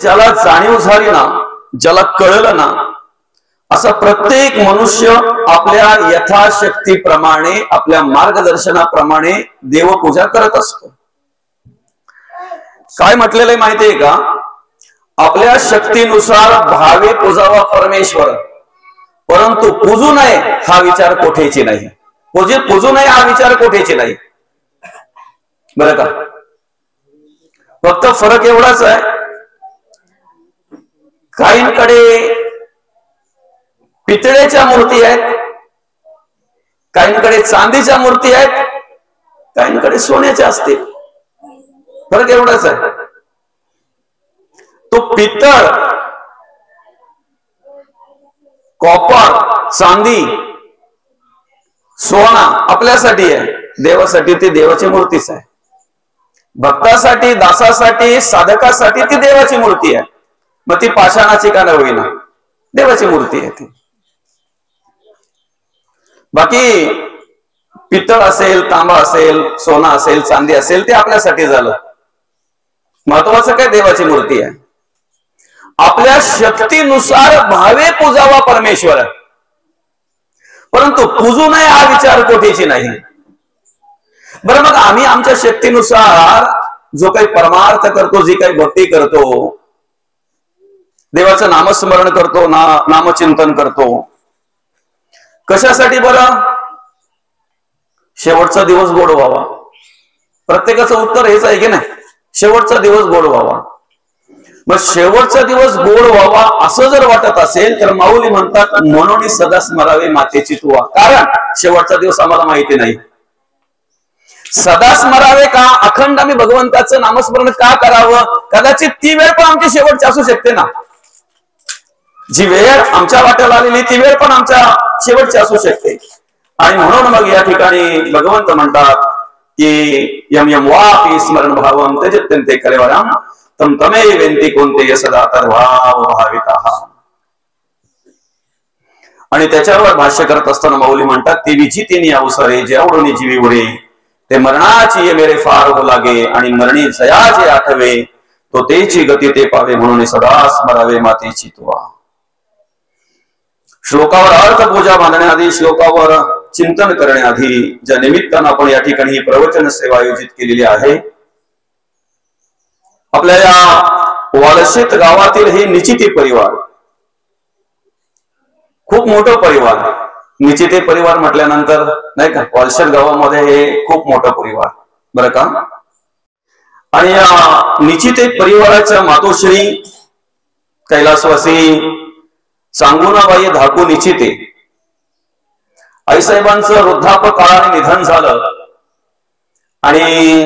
ज्याला जाणीव झाली ना, ज्याला कळलं ना, असा प्रत्येक मनुष्य आपल्या यथाशक्तीप्रमाणे, आपल्या मार्गदर्शनाप्रमाणे देवपूजा करत असतो. काय म्हटलेलं आहे माहितीये का? आपल्या शक्तीनुसार भावे पूजावा परमेश्वर, परंतु पूजू नये हा विचार कोठेची नाही. पूजू नये हा विचार कोठेची नाही. बरं का? फक्त फरक एवढाच आहे, काहींकडे पितळेच्या मूर्ती आहेत, काहींकडे चांदीच्या मूर्ती आहेत, काहींकडे सोन्याच्या असतील. फरक एवढाच आहे. तो पितळ, कॉपर, चांदी, सोना आपल्यासाठी आहे, देवासाठी ती देवाची मूर्तीच आहे. भक्तासाठी, दासासाठी, साधकासाठी ती देवाची मूर्ती आहे. मग ती पाषाणाची का होईना, देवाची मूर्ती आहे ती. बाकी पितळ असेल, तांबा असेल, सोना असेल, चांदी असेल, ते आपल्यासाठी झालं. महत्वाचं काय? देवाची मूर्ती आहे. आपल्या शक्तीनुसार भावे पूजावा परमेश्वर, परंतु पूजू नये हा विचार कोठेची नाही. बरं, मग आम्ही आमच्या शक्तीनुसार जो काही परमार्थ करतो, जी काही भक्ती करतो, देवाचं नामस्मरण करतो, नामचिंतन करतो, कशासाठी? बरं, शेवटचा दिवस गोड व्हावा. प्रत्येकाचं उत्तर हेच आहे की नाही? शेवटचा दिवस गोड व्हावा. मग शेवटचा दिवस गोड व्हावा असं जर वाटत असेल तर माऊली म्हणतात, म्हणून सदा स्मरावे मातेची तुवा. कारण शेवटचा दिवस आम्हाला माहिती नाही. सदा स्मरावे का? अखंड आम्ही भगवंताचं नामस्मरण का करावं? कदाचित ती वेळ पण आमची शेवटची असू शकते ना. जी वेळ आमच्या वाट्याला आलेली ती वेळ पण आमच्या शेवटची असू शकते. आणि म्हणून मग या ठिकाणी भगवंत म्हणतात की यम यम वापी स्मरण भावम त्यजत्यन्ते कलेवरम तम तमे वेंती कोणते सदा तर्भाव भाविताः. आणि त्याच्यावर भाष्य करत असताना माऊली म्हणतात, ती विचितीनी अवसरे जे आवडून जीवी उरे, ते मरणाची ये मेरे फार हो लागे, आणि मरणी जयाचे आठवे, तो तेची गती ते पावे, म्हणून सदा स्मरावे मातेची तुवा. श्लोकावर अर्थ पूजा बांधण्याआधी, श्लोकावर चिंतन करण्याआधी ज्या निमित्तानं आपण या ठिकाणी ही प्रवचन सेवा आयोजित केलेली आहे, आपल्या या वाळशेत गावातील हे निचिते परिवार, खूप मोठं परिवार. निचिते परिवार म्हटल्यानंतर नाही का, वाळशेत गावामध्ये हे खूप मोठं परिवार, बरं का? आणि या निचिते परिवाराच्या मातोश्री कैलासवासी सांगुणाबाई धाकू निचिते, आईसाहेबांचं वृद्धापकाळाने निधन झालं आणि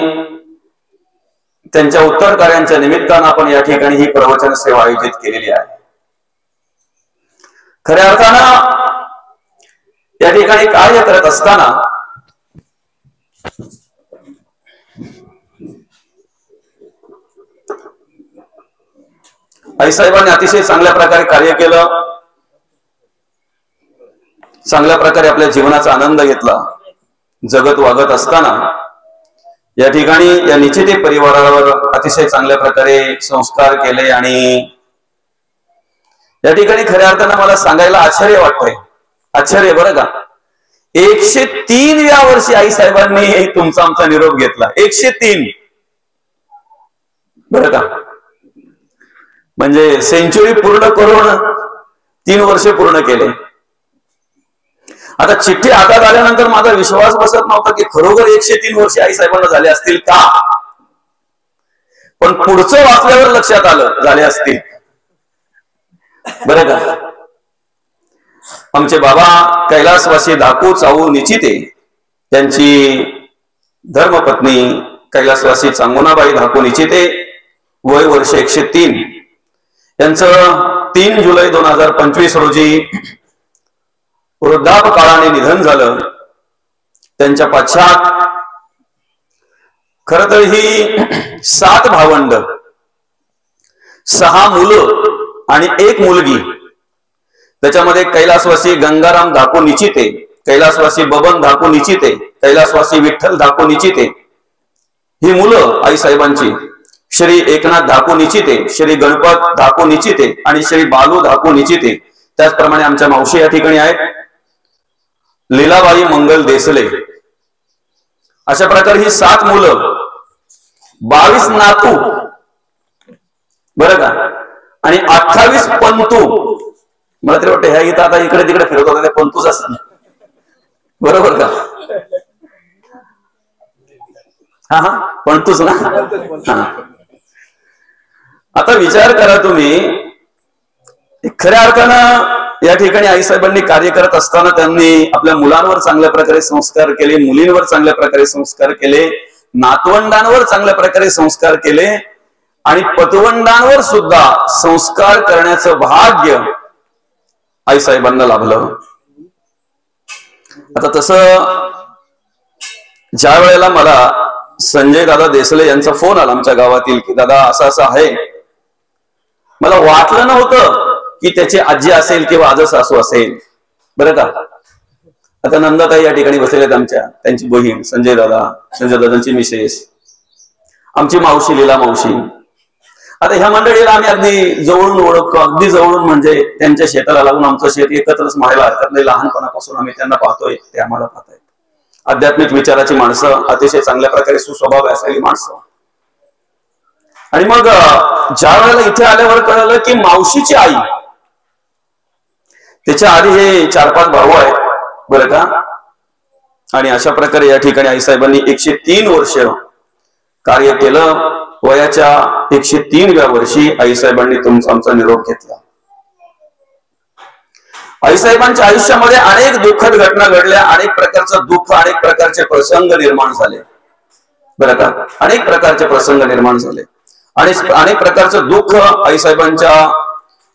त्यांच्या उत्तर कार्यांच्या निमित्तानं आपण या ठिकाणी ही प्रवचन सेवा आयोजित केलेली आहे. खऱ्या अर्थानं या ठिकाणी कार्य करत असताना आईसाहेबांनी अतिशय चांगल्या प्रकारे कार्य केलं, चांगल्या प्रकारे आपल्या जीवनाचा आनंद घेतला. जगत वागत असताना या ठिकाणी या निचिते परिवारावर अतिशय चांगल्या प्रकारे संस्कार केले. आणि या ठिकाणी खऱ्या अर्थानं मला सांगायला आश्चर्य वाटतंय, आश्चर्य. बरं का? 103व्या वर्षी आईसाहेबांनी तुमचा आमचा निरोप घेतला. 103. बरं का? म्हणजे सेंचुरी पूर्ण करून 3 वर्षे पूर्ण केले. आता चिठ्ठी हातात आल्यानंतर माझा विश्वास बसत नव्हता की खरोखर 103 वर्षे आईसाहेबांना झाले असतील का. पण पुढचं वाचल्यावर लक्षात आलं, झाले असतील. बरं का? आमचे बाबा कैलासवासी धाकू चाऊ निचिते, त्यांची धर्मपत्नी कैलासवासी चांगुणाबाई धाकू निचिते, वय वर्ष 103. यांचं 3 जुलै 2025 रोजी वृद्धापकाळाने निधन झालं. त्यांच्या पश्चात खर तर ही 7 भावंड, 6 मुलं आणि 1 मुलगी. त्याच्यामध्ये कैलासवासी गंगाराम धाकू निचिते, कैलासवासी बबन धाकू निचिते, कैलासवासी विठ्ठल धाकू निचिते, ही मुलं आईसाहेबांची. श्री एकनाथ धाकू निचिते, श्री गणपत धाकू निचिते आणि श्री बालू धाकू निचिते, त्याचप्रमाणे आमच्या मावशी या ठिकाणी आहेत, लीलाबाई मंगल देसले. अशा प्रकारे ही 7 मुलं, 22 नातू, बरं का, आणि 28 पंतू. मला तरी वाटतं ह्या इथं आता इकडे तिकडे फिरत होता, ते पंतूच असतात, बरोबर का? हा पंतूच ना. आता विचार करा तुम्ही, खऱ्या अर्थानं या ठिकाणी आईसाहेबांनी कार्य करत असताना त्यांनी आपल्या मुलांवर चांगल्या प्रकारे संस्कार केले, मुलींवर चांगल्या प्रकारे संस्कार केले, नातवंडांवर चांगल्या प्रकारे संस्कार केले आणि पतवंडांवर सुद्धा संस्कार करण्याचं भाग्य आईसाहेबांना लाभलं. आता तसं ज्या वेळेला मला संजय दादा देसले यांचा फोन आला आमच्या गावातील की दादा असं असं आहे, मला वाटलं नव्हतं की त्याची आजी असेल किंवा आजच सासू असेल, बरं का. आता नंदाताई या ठिकाणी बसलेले आहेत आमच्या, त्यांची बहीण संजय दादांची मिसेस, आमची मावशी लीला मावशी. आता ह्या मंडळीला आम्ही अगदी जवळून ओळखतो, अगदी जवळून म्हणजे त्यांच्या शेताला लागून आमचं शेत एकत्रच म्हणायला हरकत नाही. लहानपणापासून आम्ही त्यांना पाहतोय, ते आम्हाला पाहतायत. आध्यात्मिक विचाराची माणसं, अतिशय चांगल्या प्रकारे सुस्वभाव असलेली माणसं. आणि मग ज्या वेळेला इथे आल्यावर कळलं की मावशीची आई, त्याच्या आधी हे 4-5 भाऊ आहेत, बरं का. आणि अशा प्रकारे या ठिकाणी आईसाहेबांनी 103 वर्ष कार्य केलं. वयाच्या 103व्या वर्षी आईसाहेबांनी तुमचा आमचा निरोप घेतला. आईसाहेबांच्या आयुष्यामध्ये अनेक दुःखद घटना घडल्या, अनेक प्रकारचं दुःख, अनेक प्रकारचे प्रसंग निर्माण झाले, बरं का. अनेक प्रकारचे प्रसंग निर्माण झाले आणि अनेक प्रकारचं दुःख आईसाहेबांच्या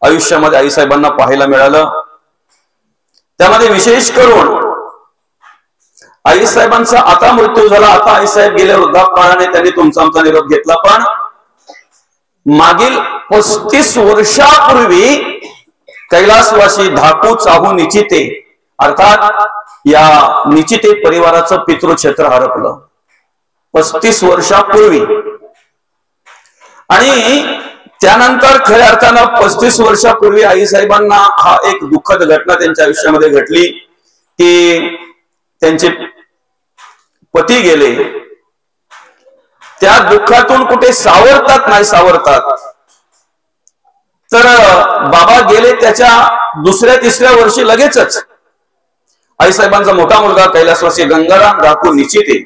आयुष्यामध्ये आईसाहेबांना पाहायला मिळालं. त्यामध्ये विशेष करून आईसाहेबांचा आता मृत्यू झाला, आता आईसाहेब गेले वृद्धापकाळाने, त्यांनी तुमचा आमचा निरोप घेतला. पण मागील 35 वर्षापूर्वी कैलासवासी धाकू चाहू निचिते, अर्थात या निचिते परिवाराचं पितृक्षेत्र हरपलं 35 वर्षापूर्वी. आणि त्यानंतर खऱ्या अर्थानं 35 वर्षापूर्वी आईसाहेबांना हा एक दुःखद घटना त्यांच्या आयुष्यामध्ये घडली की त्यांचे पती गेले. त्या दुःखातून कुठे सावरतात नाही सावरतात, तर बाबा गेले त्याच्या 2-3 वर्षी लगेचच आईसाहेबांचा मोठा मुलगा कैलासवासी गंगाराम धाकू निचिते,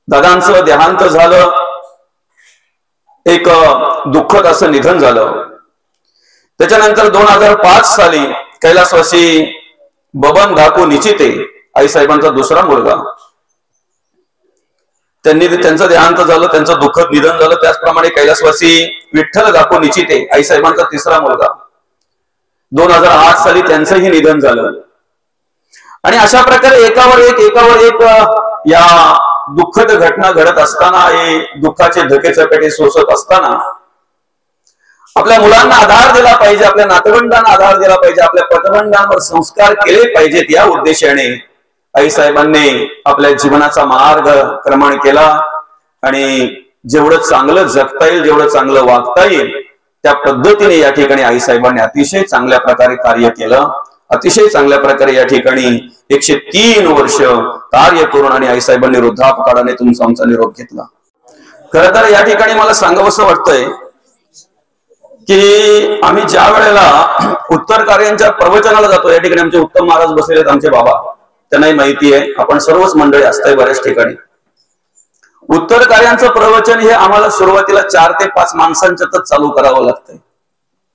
दादांचं देहांत झालं. एक दुःखद असं निधन झालं. त्याच्यानंतर 2005 साली कैलासवासी बबन धाकू निचिते, आईसाहेबांचा दुसरा मुलगा, त्यांचं देहांत झालं, त्यांचं दुःखद निधन झालं. त्याचप्रमाणे कैलासवासी विठ्ठल धाकू निचिते, आईसाहेबांचा तिसरा मुलगा, 2008 साली त्यांचंही निधन झालं. आणि अशा प्रकारे एकावर एक या दुःखद घटना घडत असताना, हे दुःखाचे धके चपेटे सोसत असताना आपल्या मुलांना आधार दिला पाहिजे, आपल्या नातवंडांना आधार दिला पाहिजे, आपल्या पतवंडांवर संस्कार केले पाहिजेत, या उद्देशाने आईसाहेबांनी आपल्या जीवनाचा मार्ग क्रमण केला. आणि जेवढं चांगलं जगता येईल, जेवढं चांगलं वागता येईल, त्या पद्धतीने या ठिकाणी आईसाहेबांनी अतिशय चांगल्या प्रकारे कार्य केलं. अतिशय चांगल्या प्रकारे या ठिकाणी 103 वर्ष कार्य करून आणि आईसाहेबांनी वृद्धापकाळाने तुमचा आमचा निरोप घेतला. खरं तर या ठिकाणी मला सांगावंसं वाटतंय की आम्ही ज्या वेळेला उत्तर कार्यांच्या प्रवचनाला जातो, या ठिकाणी आमचे उत्तम महाराज बसलेले, आमचे बाबा, त्यांनाही माहिती आहे, आपण सर्वच मंडळी असताय बऱ्याच ठिकाणी. उत्तर कार्यांचं प्रवचन हे आम्हाला सुरुवातीला 4 ते 5 माणसांच्यातच चालू करावं लागतंय.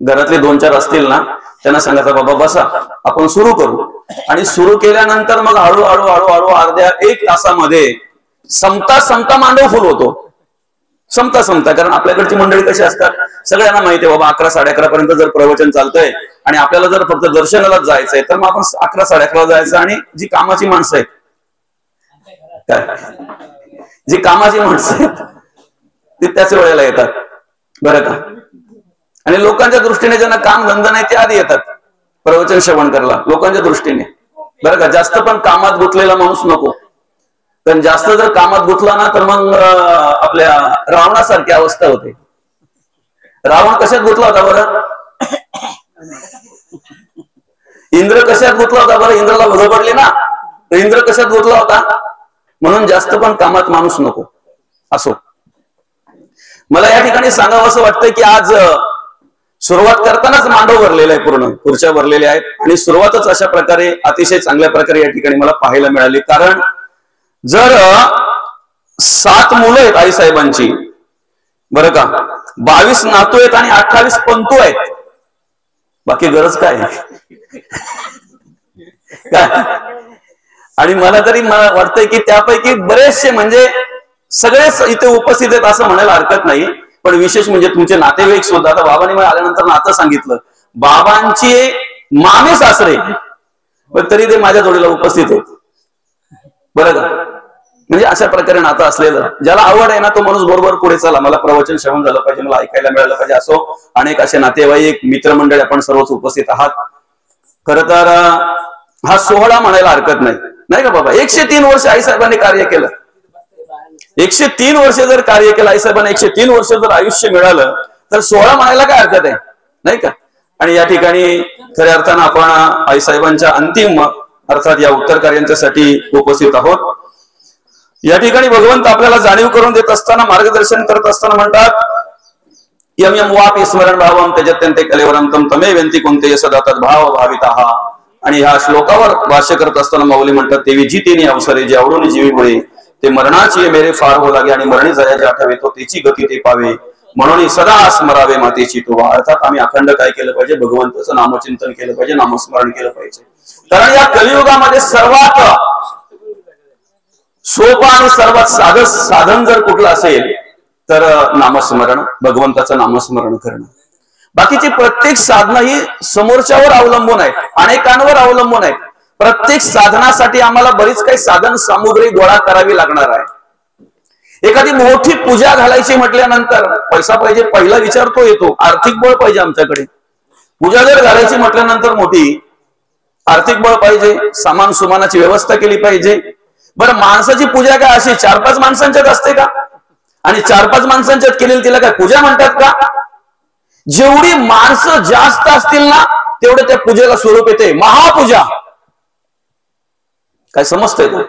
घरातले 2-4 असतील ना, त्यांना सांगायचं बाबा बसा, आपण सुरू करू. आणि सुरू केल्यानंतर मग हळूहळू अर्ध्या 1 तासामध्ये संपता मांडव फुल होतो. संपता कारण आपल्याकडची मंडळी कशी असतात, सगळ्यांना माहिती आहे बाबा 11-11:30 पर्यंत जर प्रवचन चालतंय आणि आपल्याला जर फक्त दर्शनालाच जायचंय, तर मग आपण 11-11:30 जायचं. आणि जी कामाची माणसं आहेत, जी कामाची माणसं आहेत ती त्याच वेळेला येतात, बरं का. आणि लोकांच्या दृष्टीने ज्यांना काम धंदा नाही ते आधी येतात प्रवचन श्रवण करायला, लोकांच्या दृष्टीने, बरं का. जास्त पण कामात गुंतलेला माणूस नको. पण जास्त जर कामात गुंतला ना तर मग आपल्या रावणासारखी अवस्था होते. रावण कशात गुंतला होता बरं? इंद्र कशात गुंतला होता बरं? इंद्राला भुरं पडली ना, तर इंद्र कशात गुंतला होता? म्हणून जास्त पण कामात माणूस नको. असो, मला या ठिकाणी सांगावं असं वाटतंय की आज सुरुवात करतानाच मांडव भरलेला आहे, पूर्ण खुर्च्या भरलेल्या आहेत आणि सुरुवातच अशा प्रकारे अतिशय चांगल्या प्रकारे या ठिकाणी मला पाहायला मिळाली. कारण जर 7 मुलं आहेत आईसाहेबांची बरं का, 22 नातू आहेत आणि 28 पंतू आहेत, बाकी गरज काय? आणि मला तरी वाटतंय की त्यापैकी बरेचसे म्हणजे सगळेच इथे उपस्थित आहेत असं म्हणायला हरकत नाही. पण विशेष म्हणजे तुमचे नातेवाईक सुद्धा, आता बाबांनी मला आल्यानंतर नातं सांगितलं, बाबांचे मामे सासरे पण तरी ते माझ्या जोडीला उपस्थित आहेत बरं का. म्हणजे अशा प्रकारे नातं असलेलं, ज्याला आवड आहे ना तो माणूस बरोबर पुढे चला, मला प्रवचन श्रवण झालं पाहिजे, मला ऐकायला मिळालं पाहिजे. असो, अनेक असे नातेवाईक मित्रमंडळी आपण सर्वच उपस्थित आहात. खरं तर हा सोहळा म्हणायला हरकत नाही, नाही का बाबा. 103 वर्ष आईसाहेबांनी कार्य केलं. 103 वर्ष जर कार्य केलं आईसाहेबांना, 103 वर्ष जर आयुष्य मिळालं तर सोहळा म्हणायला काय हरकत आहे, नाही का. आणि या ठिकाणी खऱ्या अर्थानं आपण आईसाहेबांच्या अंतिम अर्थात या उत्तर कार्यांच्यासाठी उपस्थित आहोत. या ठिकाणी भगवंत आपल्याला जाणीव करून देत असताना, मार्गदर्शन करत असताना म्हणतात, यम यम वापी स्मरण भावम त्यजत्यन्ते कलेवरम तम तमे व्यंती कोणते सदातद भाव भाविताहा. आणि ह्या श्लोकावर भाष्य करत असताना माऊली म्हणतात, तेवी जी तिने अवसरे जे आवडून जीवीमुळे ते मरणाची मेरे फार हो लागे आणि मरणी जयाचे आठवे तो त्याची गती ते पावे म्हणून सदा स्मरावे मातेची तुवा. अर्थात आम्ही अखंड काय केलं पाहिजे? भगवंताचं नामचिंतन केलं पाहिजे, नामस्मरण केलं पाहिजे. कारण या कलियुगामध्ये सर्वात सोपं आणि सर्वात साधन जर कुठलं असेल तर नामस्मरण, भगवंताचं नामस्मरण करणं. बाकीची प्रत्येक साधना ही समोरच्यावर अवलंबून आहेत, अनेकांवर अवलंबून आहेत. प्रत्येक साधनासाठी आम्हाला बरीच काही साधन सामुग्री गोळा करावी लागणार आहे. एखादी मोठी पूजा घालायची म्हटल्यानंतर पैसा पाहिजे, पहिला विचार तो येतो. आर्थिक बळ पाहिजे आमच्याकडे. पूजा जर घालायची म्हटल्यानंतर मोठी आर्थिक बळ पाहिजे, सामान सुमानाची व्यवस्था केली पाहिजे. बरं, माणसाची पूजा काय अशी 4-5 माणसांच्यात असते का? आणि 4-5 माणसांच्यात केलेली तिला काय पूजा म्हणतात का? जेवढी माणसं जास्त असतील ना तेवढं त्या पूजेला स्वरूप येते महापूजा. काय समजतंय का?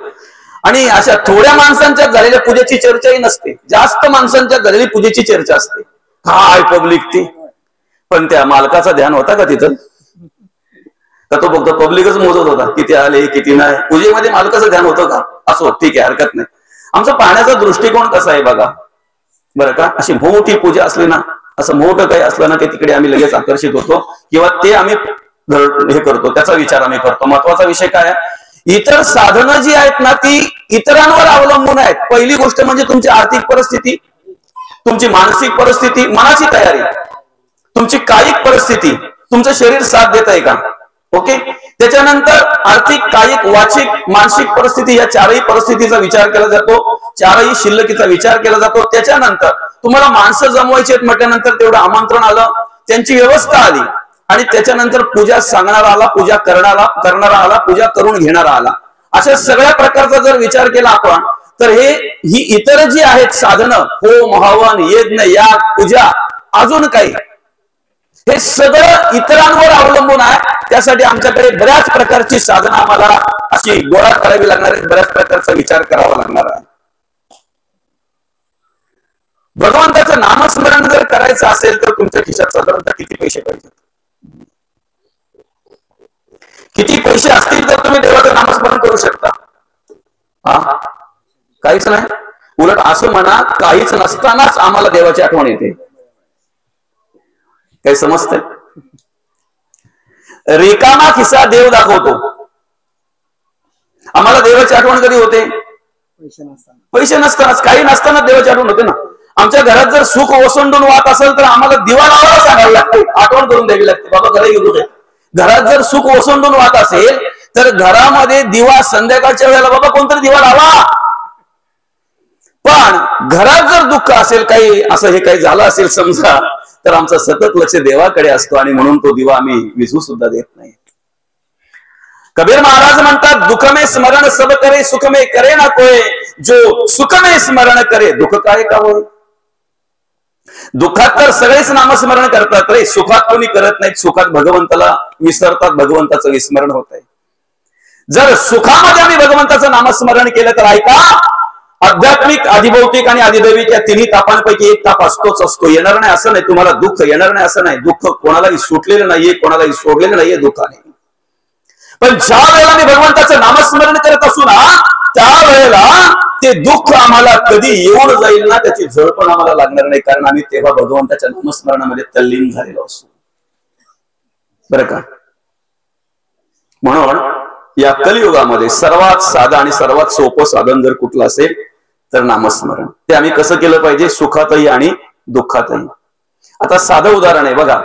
आणि अशा थोड्या माणसांच्यात झालेल्या पूजेची चर्चाही नसते, जास्त माणसांच्यात झालेली पूजेची चर्चा असते. काय पब्लिक ती, पण त्या मालकाचा ध्यान होता का तिथं? का तो फक्त पब्लिकच मोजत होता, किती आले किती नाही? पूजेमध्ये मालकाचं ध्यान होतं का? असो, ठीक आहे, हरकत नाही. आमचा पाहण्याचा दृष्टिकोन कसा आहे बघा बरं का. अशी मोठी पूजा असली ना, असं मोठं काही असलं ना, ते तिकडे आम्ही लगेच आकर्षित होतो किंवा ते आम्ही हे करतो, त्याचा विचार आम्ही करतो. महत्वाचा विषय काय आहे? इतर साधनं जी आहेत ना ती इतरांवर अवलंबून आहेत. पहिली गोष्ट म्हणजे तुमची आर्थिक परिस्थिती, तुमची मानसिक परिस्थिती, मनाची तयारी, तुमची कायिक परिस्थिती, तुमचं शरीर साथ देत आहे का? ओके. त्याच्यानंतर आर्थिक, कायिक, वाचिक, मानसिक परिस्थिती, या 4ही परिस्थितीचा विचार केला जातो, 4ही शिल्लकीचा विचार केला जातो. त्याच्यानंतर तुम्हाला माणसं जमवायची आहेत म्हटल्यानंतर तेवढं आमंत्रण आलं, त्यांची व्यवस्था आली, आणि त्याच्यानंतर पूजा सांगणारा आला, पूजा करणारा आला, पूजा करून घेणारा आला. अशा सगळ्या प्रकारचा जर विचार केला आपण तर ही इतर जी आहेत साधनं, होम, हवन, यज्ञ, याग, पूजा, अजून काही, हे सगळं इतरांवर अवलंबून आहे. त्यासाठी आमच्याकडे बऱ्याच प्रकारची साधनं आम्हाला अशी गोळा करावी लागणार आहे, बऱ्याच प्रकारचा विचार करावा लागणार आहे. भगवंताचं नामस्मरण जर करायचं असेल तर तुमच्या खिशात साधारणतः किती पैसे पाहिजे? किती पैसे असतील तर तुम्ही देवाचं नामस्मरण करू शकता? काहीच नाही. उलट असं म्हणा, काहीच नसतानाच आम्हाला देवाची आठवण येते. काही समजतंय? रिकामा खिसा देव दाखवतो. आम्हाला देवाची आठवण कधी होते? पैसे नसतानाच, काही नसताना देवाची आठवण होते ना. आमच्या घरात जर सुख ओसंडून वाहत असेल तर आम्हाला दिवा लावायला सांगायला लागते, आठवण करून द्यावी लागते, बाबा घरी घेऊ दे. घरात जर सुख ओसंडून वाहत असेल तर घरामध्ये दिवा संध्याकाळच्या वेळेला बाबा कोणतरी दिवा लावा. पण घरात जर दुःख असेल, काही असं हे काही झालं असेल समजा, तर आमचं सतत लक्ष देवाकडे असतो आणि म्हणून तो दिवा आम्ही विझू सुद्धा देत नाही. कबीर महाराज म्हणतात, दुःख में स्मरण सब करे, सुख में करे ना कोय, जो सुख में स्मरण करे दुःख काय का होय. दुःखात तर सगळेच नामस्मरण करतात रे, सुखात कोणी करत नाहीत. सुखात भगवंताला विसरतात, भगवंताचं विस्मरण होत आहे. जर सुखामध्ये आम्ही भगवंताचं नामस्मरण केलं तर ऐका, आध्यात्मिक, अधिभौतिक आणि अधिदैविक या तिन्ही तापांपैकी एक ताप असतोच असतो. येणार नाही असं नाही, तुम्हाला दुःख येणार नाही असं नाही. दुःख कोणालाही सुटलेलं नाहीये, कोणालाही सोडलेलं नाहीये दुःखाने. पण ज्या वेळेला मी भगवंताचं नामस्मरण करत असू ना, त्यावेळेला ते दुःख आम्हाला कधी येऊन जाईल ना, त्याची झळ पण आम्हाला लागणार नाही, कारण आम्ही तेव्हा भगवंताच्या नामस्मरणामध्ये तल्लीन झालेलो असतो. बरं का? म्हणून या कलियुगामध्ये सर्वात साधं आणि सर्वात सोपं साधन जर कुठलं असेल तर नामस्मरण. ते आम्ही कसं केलं पाहिजे? सुखातही आणि दुःखातही. आता साधं उदाहरण आहे बघा,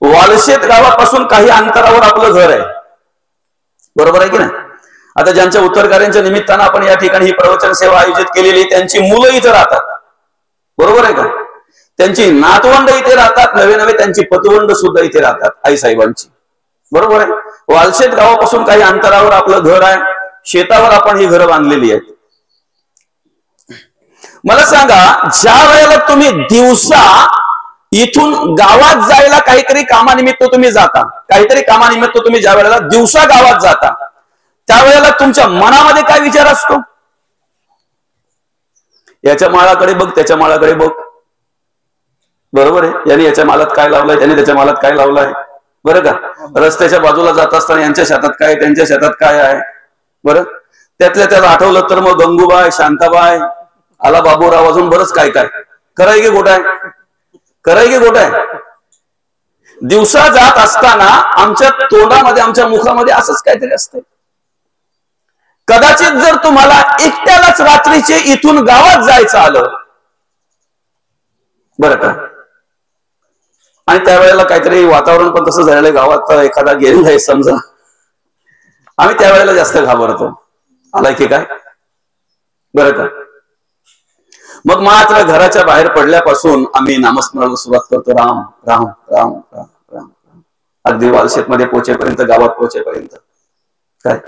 वालशेत गावापासून काही अंतरावर आपलं घर आहे, बरोबर आहे की नाही? आता ज्यांच्या उत्तरकार्यांच्या निमित्तानं आपण या ठिकाणी ही प्रवचन सेवा आयोजित केलेली, त्यांची मुलं इथे राहतात, बरोबर आहे का? त्यांची नातवंड इथे राहतात, नवे नवे त्यांची पतवंड सुद्धा इथे राहतात, आई साहेबांची, बरोबर आहे? वालशेत गावापासून काही अंतरावर आपलं घर आहे, शेतावर आपण ही घरं बांधलेली आहेत. मला सांगा, ज्या वेळेला तुम्ही दिवसा इथून गावात जायला काहीतरी कामानिमित्त तुम्ही जाता, काहीतरी कामानिमित्त तुम्ही ज्या वेळेला दिवसा गावात जाता, त्यावेळेला तुमच्या मनामध्ये काय विचार असतो? याच्या माळाकडे बघ, त्याच्या माळाकडे बघ, बरोबर आहे? याने याच्या मालात काय लावलाय, त्याने त्याच्या मालात काय लावलाय, बरं का? रस्त्याच्या बाजूला जात असताना यांच्या शेतात काय, त्यांच्या शेतात काय आहे, बरं? त्यातल्या त्याला आठवलं तर मग गंगूबाई, शांताबाई, आला बाबूराव, अजून बरंच काय काय. कराय की गोट आहे, कराय की गोट आहे. दिवसा जात असताना आमच्या तोंडामध्ये, आमच्या मुखामध्ये असंच काहीतरी असतंय. कदाचित जर तुम्हाला एकट्यालाच रात्रीचे इथून गावात जायचं आलं, बरं का, आणि त्यावेळेला काहीतरी वातावरण पण तसं झालेलं गावात, एखादा गेलेला आहे समजा, आम्ही त्यावेळेला जास्त घाबरतो, आलाय की काय, बरं का? मग मात्र घराच्या बाहेर पडल्यापासून आम्ही नामस्मरणाला सुरुवात करतो, राम राम राम राम राम, अगदी वालशेत मध्ये पोहोचेपर्यंत, गावात पोहोचेपर्यंत. काय?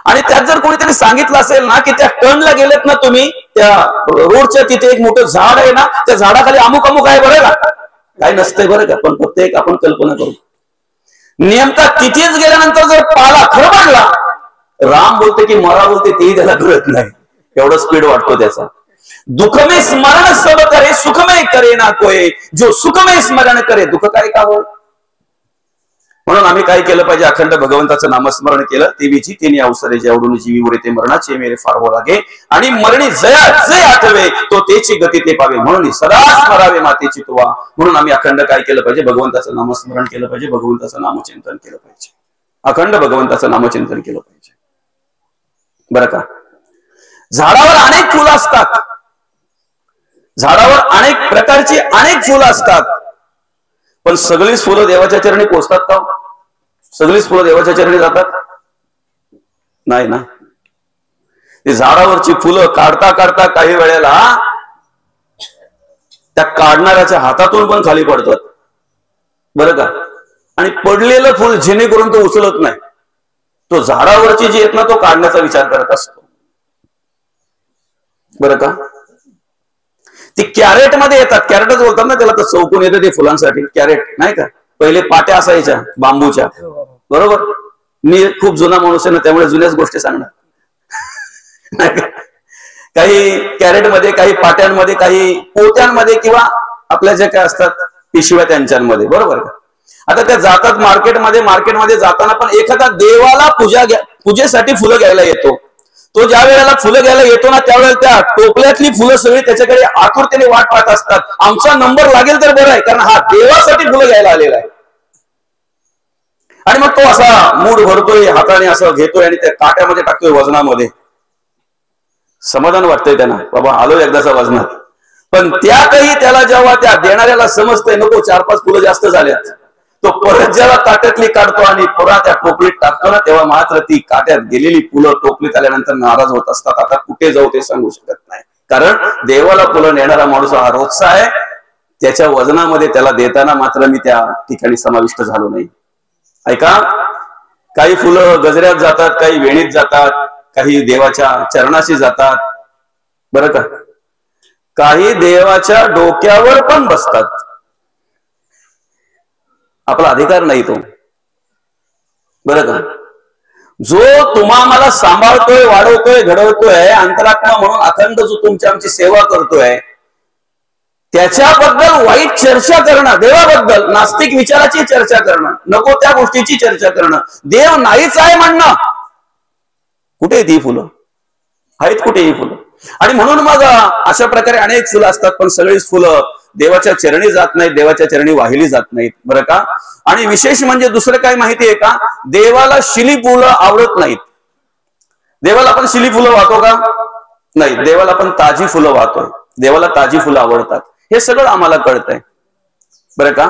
आणि त्यात जर कोणीतरी सांगितलं असेल ना की त्या टर्नला गेलेत ना तुम्ही, त्या रोडच्या तिथे एक मोठं झाड आहे ना, त्या झाडाखाली अमुक अमुक आहे, बरं का? काय नसतंय, बरं का? पण फक्त एक आपण कल्पना करू, नेमका तिथेच गेल्यानंतर जर पाला खरबडला, राम बोलते की मरा बोलते तेही त्याला कळत नाही, एवढं स्पीड वाटतो त्याचा. दुःखमे स्मरण सब करे, सुखमय करे ना कोय, जो सुखमय स्मरण करे दुःख काय का हो. म्हणून आम्ही काय केलं पाहिजे? अखंड भगवंताचं नामस्मरण केलं. देवीची तिने अवसरे जेवढून जीवीवर ते मरणाचे मेरे फारवो लागे, आणि मरणी जया जय आठवे तो तेची गती ते पावे, म्हणून सदा स्मरावे मातेची तुवा. म्हणून आम्ही अखंड काय केलं पाहिजे? भगवंताचं नामस्मरण केलं पाहिजे, भगवंताचं नामचिंतन केलं पाहिजे, अखंड भगवंताचं नामचिंतन केलं पाहिजे, बरं का? झाडावर अनेक फुलं असतात, झाडावर अनेक प्रकारची अनेक फुलं असतात, पण सगळीच फुलं देवाच्या चरणी पोचतात का? सगळीच फुलं देवाच्या चरणी जातात? नाही ना. ती झाडावरची फुलं काढता काढता काही वेळेला त्या काढणाऱ्याच्या हातातून पण खाली पडतात, बरं का? आणि पडलेलं फुल जेणेकरून तो उचलत नाही, तो झाडावरची जी आहेत ना, तो काढण्याचा विचार करत असतो, बरं का? ती कॅरेट मध्ये येतात, कॅरेटच बोलतात ना त्याला, तर चौकून येतं ते फुलांसाठी कॅरेट, नाही का? पहिले पाट्या असायच्या बांबूच्या, बरोबर? मी खूप जुना माणूस आहे ना, त्यामुळे जुन्याच गोष्टी सांगणार. काही कॅरेटमध्ये, काही पाट्यांमध्ये, काही पोत्यांमध्ये, किंवा आपल्या ज्या काय असतात पिशव्या त्यांच्यामध्ये, बरोबर का? आता त्या जातात मार्केटमध्ये, मार्केटमध्ये जाताना पण एखादा देवाला पूजेसाठी फुलं घ्यायला येतो, तो ज्या वेळेला फुलं घ्यायला येतो ना, त्यावेळेला त्या टोपल्यातली फुलं सगळी त्याच्याकडे आतुरतेने वाट पाहत असतात, आमचा नंबर लागेल तर बरं आहे, कारण हा देवासाठी फुलं घ्यायला आलेला आहे. आणि मग तो असा मूड भरतोय, हाताने असं घेतोय आणि त्या काट्यामध्ये टाकतोय, वजनामध्ये. समाधान वाटतंय त्यांना, बाबा आलो एकदाचा वजनात. पण त्यातही त्याला जेव्हा त्या देणाऱ्याला समजतंय नको 4-5 फुलं जास्त झाल्यात, तो परत जेव्हा काट्यातली काढतो आणि पुरा त्या टोपलीत टाकतो ना, तेव्हा मात्र ती काट्यात गेलेली फुलं टोपलीत आल्यानंतर नाराज होत असतात. आता कुठे जाऊ ते सांगू शकत नाही, कारण देवाला फुलं नेणारा माणूस हा रोजचा आहे, त्याच्या वजनामध्ये त्याला देताना मात्र मी त्या ठिकाणी समाविष्ट झालो नाही. ऐका, काही फुलं गजऱ्यात जातात, काही वेणीत जातात, काही देवाच्या चरणाशी जातात, बरं का? काही देवाच्या डोक्यावर पण बसतात. आपला अधिकार नाही तो, बरं का? जो तुम्हाला सांभाळतोय, वाढवतोय, घडवतोय, अंतरात्मा म्हणून अखंड जो तुमची आमची सेवा करतोय, त्याच्याबद्दल वाईट चर्चा करणं, देवाबद्दल नास्तिक विचाराची चर्चा करणं, नको त्या गोष्टीची चर्चा करणं, देव नाहीच आहे म्हणणं, कुठे आहेत ही फुलं? आहेत कुठे ही फुलं? आणि म्हणून मग अशा प्रकारे अनेक फुलं असतात, पण सगळीच फुलं देवाच्या चरणी जात नाहीत, देवाच्या चरणी वाहिली जात नाहीत, बरं का? आणि विशेष म्हणजे दुसरं काय माहिती आहे का? देवाला शिली फुलं आवडत नाहीत. देवाला आपण शिली फुलं वाहतो का? नाही, देवाला आपण ताजी फुलं वाहतोय. देवाला ताजी फुलं आवडतात, हे सगळं आम्हाला कळतंय, बरं का?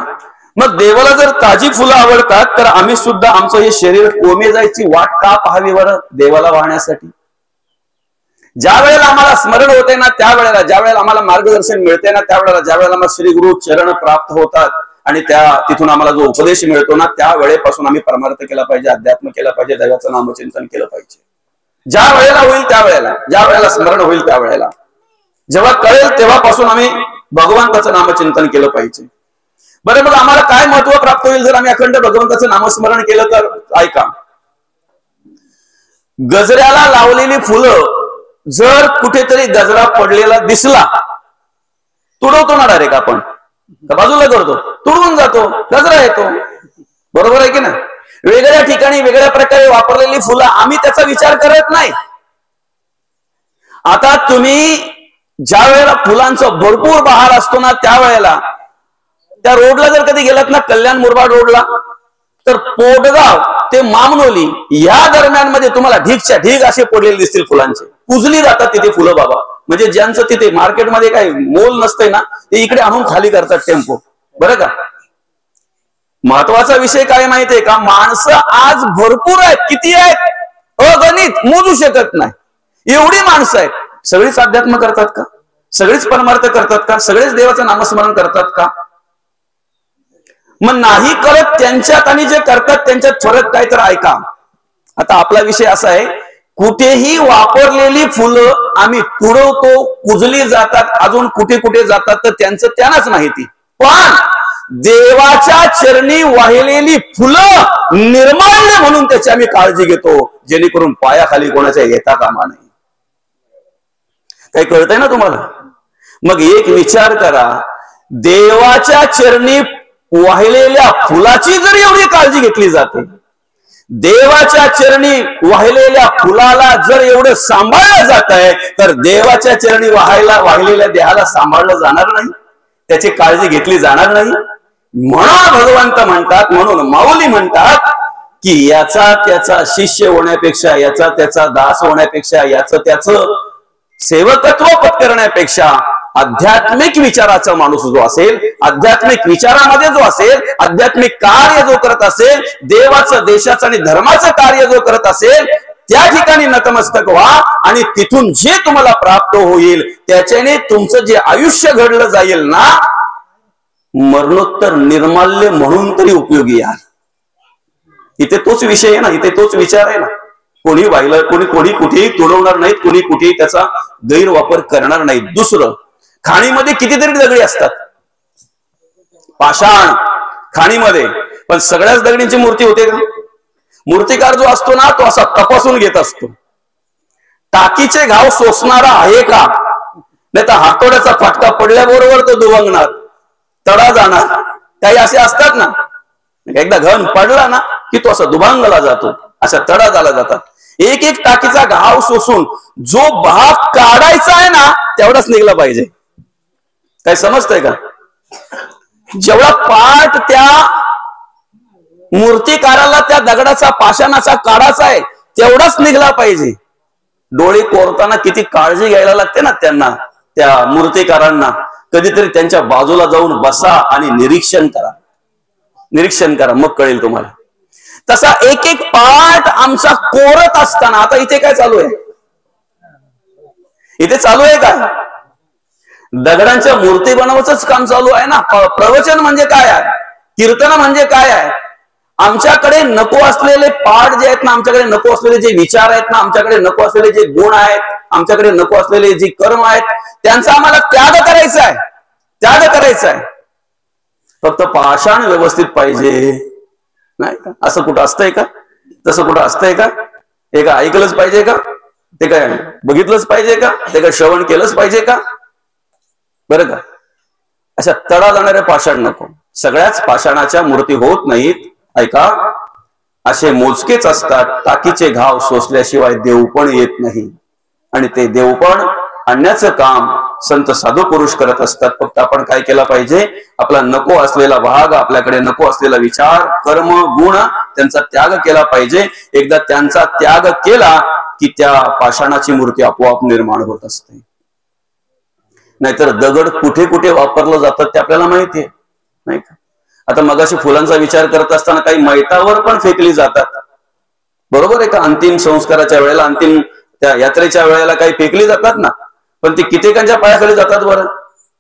मग देवाला जर ताजी फुलं आवडतात तर आम्ही सुद्धा आमचं हे शरीर कोमे जायची वाट का पाहावी बरं देवाला वाहण्यासाठी? ज्या वेळेला आम्हाला स्मरण होते ना, त्यावेळेला, ज्या वेळेला आम्हाला मार्गदर्शन मिळते ना, त्यावेळेला, ज्या वेळेला आम्हाला श्री गुरु चरण प्राप्त होतात आणि तिथून आम्हाला जो उपदेश मिळतो ना, त्या वेळेपासून आम्ही परमार्थ केला पाहिजे, अध्यात्म केला पाहिजे, दैवाचं नामचिंतन केलं पाहिजे. ज्या वेळेला होईल त्यावेळेला, ज्या वेळेला स्मरण होईल त्यावेळेला, जेव्हा कळेल तेव्हापासून आम्ही भगवंताचं नामचिंतन केलं पाहिजे. बरं, मग आम्हाला काय महत्व प्राप्त होईल जर आम्ही अखंड भगवंताचं नामस्मरण केलं तर? ऐका, गजऱ्याला लावलेली फुलं जर कुठेतरी गजरा पडलेला दिसला, तुडवतो ना डायरेक्ट आपण, बाजूला करतो, तुडवून जातो, गजरा येतो, बरोबर आहे की नाही? वेगळ्या ठिकाणी वेगळ्या प्रकारे वापरलेली फुलं आम्ही त्याचा विचार करत नाही. आता तुम्ही ज्या वेळेला फुलांचा भरपूर बहार असतो ना, त्यावेळेला त्या रोडला जर कधी गेलात ना, कल्याण मुरबाड रोडला, तर पोटगाव ते मामनोली या दरम्यान मध्ये तुम्हाला ढीगच्या ढीग असे पडलेले दिसतील फुलांचे, पुजली जातात तिथे फुलं बाबा. म्हणजे ज्यांचं तिथे मार्केटमध्ये काही मोल नसतंय ना, ते इकडे आणून खाली करतात टेम्पो, बरं का? महत्वाचा विषय काय माहितीये का? माणसं आज भरपूर आहेत, किती आहेत? अगणित, मोजू शकत नाही, एवढी माणसं आहेत. सगळीच अध्यात्म करतात का? सगळीच परमार्थ करतात का? सगळेच देवाचं नामस्मरण करतात का? मग नाही करत त्यांच्यात आणि जे करतात त्यांच्यात फरक काय तर ऐका. आता आपला विषय असा आहे, कुठेही वापरलेली फुलं आम्ही तुडवतो, कुजली जातात, अजून कुठे कुठे जातात तर त्यांचं त्यांनाच माहिती. पण देवाच्या चरणी वाहिलेली फुलं निर्माल्य म्हणून त्याची आम्ही काळजी घेतो, जेणेकरून पायाखाली कोणाच्या येता कामा नाही. काही कळतंय ना तुम्हाला? मग एक विचार करा, देवाच्या चरणी वाहिलेल्या फुलाची जर एवढी काळजी घेतली जाते, देवाच्या चरणी वाहिलेल्या फुलाला जर एवढं सांभाळलं जात आहे, तर देवाच्या चरणी वाहिलेल्या देहाला सांभाळलं जाणार नाही, त्याची काळजी घेतली जाणार नाही. म्हणून भगवंत म्हणतात, म्हणून माऊली म्हणतात की याचा त्याचा शिष्य होण्यापेक्षा, याचा त्याचा दास होण्यापेक्षा, याचं त्याचं सेवकत्व पत्करण्यापेक्षा आध्यात्मिक विचाराचा माणूस जो असेल, आध्यात्मिक विचारामध्ये जो असेल, आध्यात्मिक कार्य जो करत असेल, देवाचं, देशाचं आणि धर्माचं कार्य जो करत असेल, त्या ठिकाणी नतमस्तक व्हा आणि तिथून जे तुम्हाला प्राप्त होईल त्याच्याने तुमचं जे आयुष्य घडलं जाईल ना, मरणोत्तर निर्माल्य म्हणून तरी उपयोगी याल. इथे तोच विषय आहे ना, इथे तोच विचार आहे ना. कोणी वाहिलं, कोणी कुठेही तुडवणार नाहीत, कोणी कुठेही त्याचा गैरवापर करणार नाही. दुसरं, खाणीमध्ये कितीतरी दगडी असतात, पाषाण खाणीमध्ये, पण सगळ्याच दगडींची मूर्ती होते का? मूर्तिकार जो असतो ना, तो असा तपासून घेत असतो. टाकीचे घाव सोसणारा आहे का? नाही तर हातोड्याचा फटका पडल्याबरोबर तो दुभंगणार, तडा जाणार. काही असे असतात ना, एकदा घन पडला ना की तो असा दुभांगला जातो, अशा तडा झाला जातात. एक एक टाकीचा घाव सोसून जो भाग काढायचा आहे ना, तेवढाच निघला पाहिजे. काय समजतंय का? जेवढा पाठ त्या मूर्तिकाराला त्या दगडाचा, पाषाणाचा काढायचा आहे, तेवढाच निघला पाहिजे. डोळे कोरताना किती काळजी घ्यायला लागते ना त्यांना, त्या मूर्तिकारांना. कधीतरी त्यांच्या बाजूला जाऊन बसा आणि निरीक्षण करा, निरीक्षण करा, मग कळेल तुम्हाला. तसा एक एक पाठ आमचा कोरत असताना, आता इथे काय चालू आहे? इथे चालू आहे का? दगडांच्या मूर्ती बनवायचंच काम चालू आहे ना. प्रवचन म्हणजे काय आहे? कीर्तन म्हणजे काय आहे? आमच्याकडे नको असलेले पाठ जे आहेत ना, आमच्याकडे नको असलेले जे विचार आहेत ना, आमच्याकडे नको असलेले जे गुण आहेत, आमच्याकडे नको असलेले जी कर्म आहेत त्यांचा आम्हाला त्याग करायचा आहे, त्याग करायचा आहे. फक्त पाषाण व्यवस्थित पाहिजे, नाही का? असं कुठं असतंय का? तसं कुठं असतंय का? हे का ऐकलंच पाहिजे का? ते काय बघितलंच पाहिजे का? ते काय श्रवण केलंच पाहिजे का? बरं का? अशा तडा जाणाऱ्या पाषाण नको. सगळ्याच पाषाणाच्या मूर्ती होत नाहीत. ऐका, असे मोजकेच असतात. टाकीचे घाव सोसल्याशिवाय देवपण येत नाही, आणि ते देवपण आणण्याचं काम संत साधू पुरुष करत असतात. फक्त आपण काय केलं पाहिजे? आपला नको असलेला भाग, आपल्याकडे नको असलेला विचार, कर्म, गुण त्यांचा त्याग केला पाहिजे. एकदा त्यांचा त्याग केला की त्या पाषाणाची मूर्ती आपोआप निर्माण होत असते. नाहीतर दगड कुठे कुठे वापरलं जातं ते आपल्याला माहितीये, नाही का? आता मगाशी फुलांचा विचार करत असताना काही मैतावर पण फेकली जातात, बरोबर आहे का? अंतिम संस्काराच्या वेळेला, अंतिम त्या यात्रेच्या वेळेला काही फेकली जातात ना, पण ती कित्येकांच्या पायाखाली जातात. बरं,